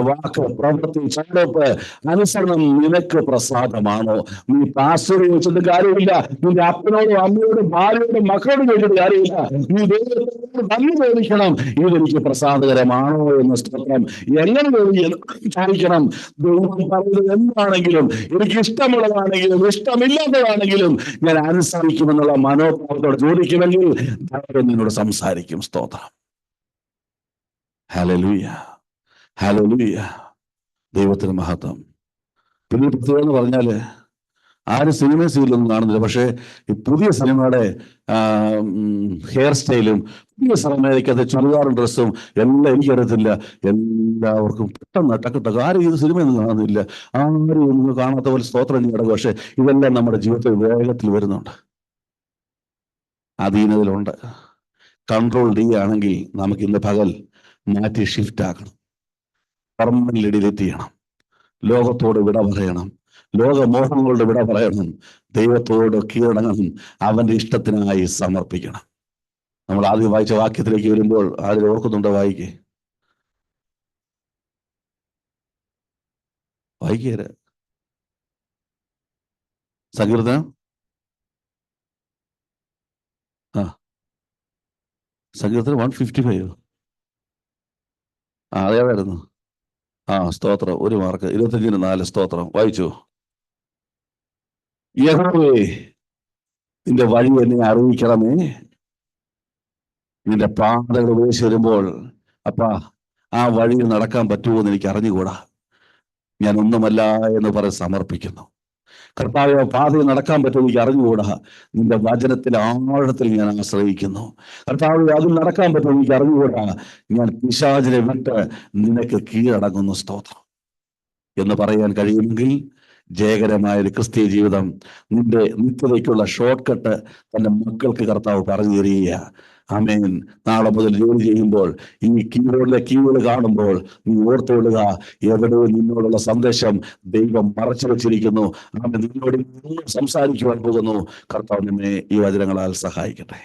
[SPEAKER 1] വാക്ക്, പ്രവൃത്തി, ചടപ്പ്, അനുസരണം നിനക്ക് പ്രസാദമാണോ? നീ പാസ്റ്റർ ചോദിച്ചിട്ട് കാര്യമില്ല. നിന്റെ അപ്പനോടും അമ്മയോടും ഭാര്യയോടും മക്കളോടും ചോദിച്ചിട്ട് കാര്യമില്ല. നീ ദൈവത്തോട് തന്നെ ചോദിക്കണം, ഇതെനിക്ക് പ്രസാദകരമാണോ എന്ന്. സ്തോത്രം. എങ്ങനെ ചോദിക്കണം? ദൈവം പറയുന്നത് എന്താണെങ്കിലും, എനിക്ക് ഇഷ്ടമുള്ളതാണെങ്കിലും ഇഷ്ടമില്ലാത്തതാണെങ്കിലും ഞാൻ അനുസരിക്കുമെന്നുള്ള മനോഭാവത്തോടെ ചോദിക്കുമെങ്കിൽ ദൈവം നിന്നോട് സംസാരിക്കും. സ്തോത്രം. ഹല്ലേലൂയ. ഹല്ലേലൂയ. ദൈവത്തിന് മഹത്വം. പിന്നെ പ്രത്യേകത എന്ന് പറഞ്ഞാല് ആരും സിനിമ സീരിയലൊന്നും കാണുന്നില്ല. പക്ഷേ ഈ പുതിയ സിനിമയുടെ ഹെയർ സ്റ്റൈലും പുതിയ സിനിമയ്ക്കകത്തെ ചുരിദാറും ഡ്രസ്സും എല്ലാം എനിക്കറിയത്തില്ല. എല്ലാവർക്കും പെട്ടെന്ന് ടക്ക് ആരും ഇത് സിനിമയൊന്നും കാണുന്നില്ല. ആരും ഒന്നും കാണാത്ത പോലെ സ്തോത്രം കിടക്കും. പക്ഷെ ഇതെല്ലാം നമ്മുടെ ജീവിതത്തിൽ വേഗത്തിൽ വരുന്നുണ്ട്. അധീനതയിലുണ്ട്. കൺട്രോൾ ഡി ആണെങ്കിൽ നമുക്ക് ഇന്ന് പകൽ മാറ്റി ഷിഫ്റ്റ് ആക്കണം. പെർമനന്റ് ഡിലീറ്റ് ചെയ്യണം. ലോകത്തോട് വിട പറയണം. ലോകമോഹങ്ങളുടെ വിട പറയണം. ദൈവത്തോട് കീഴടങ്ങണം. അവന്റെ ഇഷ്ടത്തിനായി സമർപ്പിക്കണം. നമ്മൾ ആദ്യം വായിച്ച വാക്യത്തിലേക്ക് വരുമ്പോൾ ആരും ഓർക്കുന്നുണ്ടോ? വായിക്കേര സങ്കീർത്തനം സങ്കീർത്തനം 155. അതേതായിരുന്നു? സ്തോത്രം. 1 മാർക്ക്. 25-4. സ്തോത്രം. വായിച്ചു. യഹോവേ, നിന്റെ വഴി എന്നെ അറിയിക്കണമേ. നിന്റെ പാതകൾ ഉപദേശിച്ച് വരുമ്പോൾ അപ്പാ ആ വഴിയിൽ നടക്കാൻ പറ്റുമോ എന്ന് എനിക്ക് അറിഞ്ഞുകൂടാ. ഞാൻ ഒന്നുമല്ല എന്ന് പറഞ്ഞ് സമർപ്പിക്കുന്നു. കർത്താവേ, പാതയിൽ നടക്കാൻ പറ്റുമോ എനിക്ക് അറിഞ്ഞുകൂടാ. നിന്റെ വചനത്തിൽ ആഴത്തിൽ ഞാൻ ആശ്രയിക്കുന്നു. കർത്താവേ, അതിൽ നടക്കാൻ പറ്റുമോ എനിക്ക് അറിഞ്ഞുകൂടാ. ഞാൻ പിശാചിനെ വിട്ട് നിനക്ക് കീഴടങ്ങുന്നു. സ്തോത്രം എന്ന് പറയാൻ കഴിയുമെങ്കിൽ ജയകരമായ ഒരു ക്രിസ്തീയ ജീവിതം, നിന്റെ നിത്യതയ്ക്കുള്ള ഷോർട്ട് കട്ട് തന്റെ മക്കൾക്ക് കർത്താവ് പറഞ്ഞു തരിക. ആമേൻ. നാളെ മുതൽ ജോലി ചെയ്യുമ്പോൾ ഈ കീബോർഡിലെ കീകൾ കാണുമ്പോൾ നീ ഓർത്തുകൊള്ളുക, എവിടെയോ നിന്നോടുള്ള സന്ദേശം ദൈവം മറച്ചു വെച്ചിരിക്കുന്നു. ആമേൻ. നിന്നോട് സംസാരിക്കുവാൻ പോകുന്നു. കർത്താവ് നമ്മെ ഈ വചനങ്ങളാൽ സഹായിക്കട്ടെ.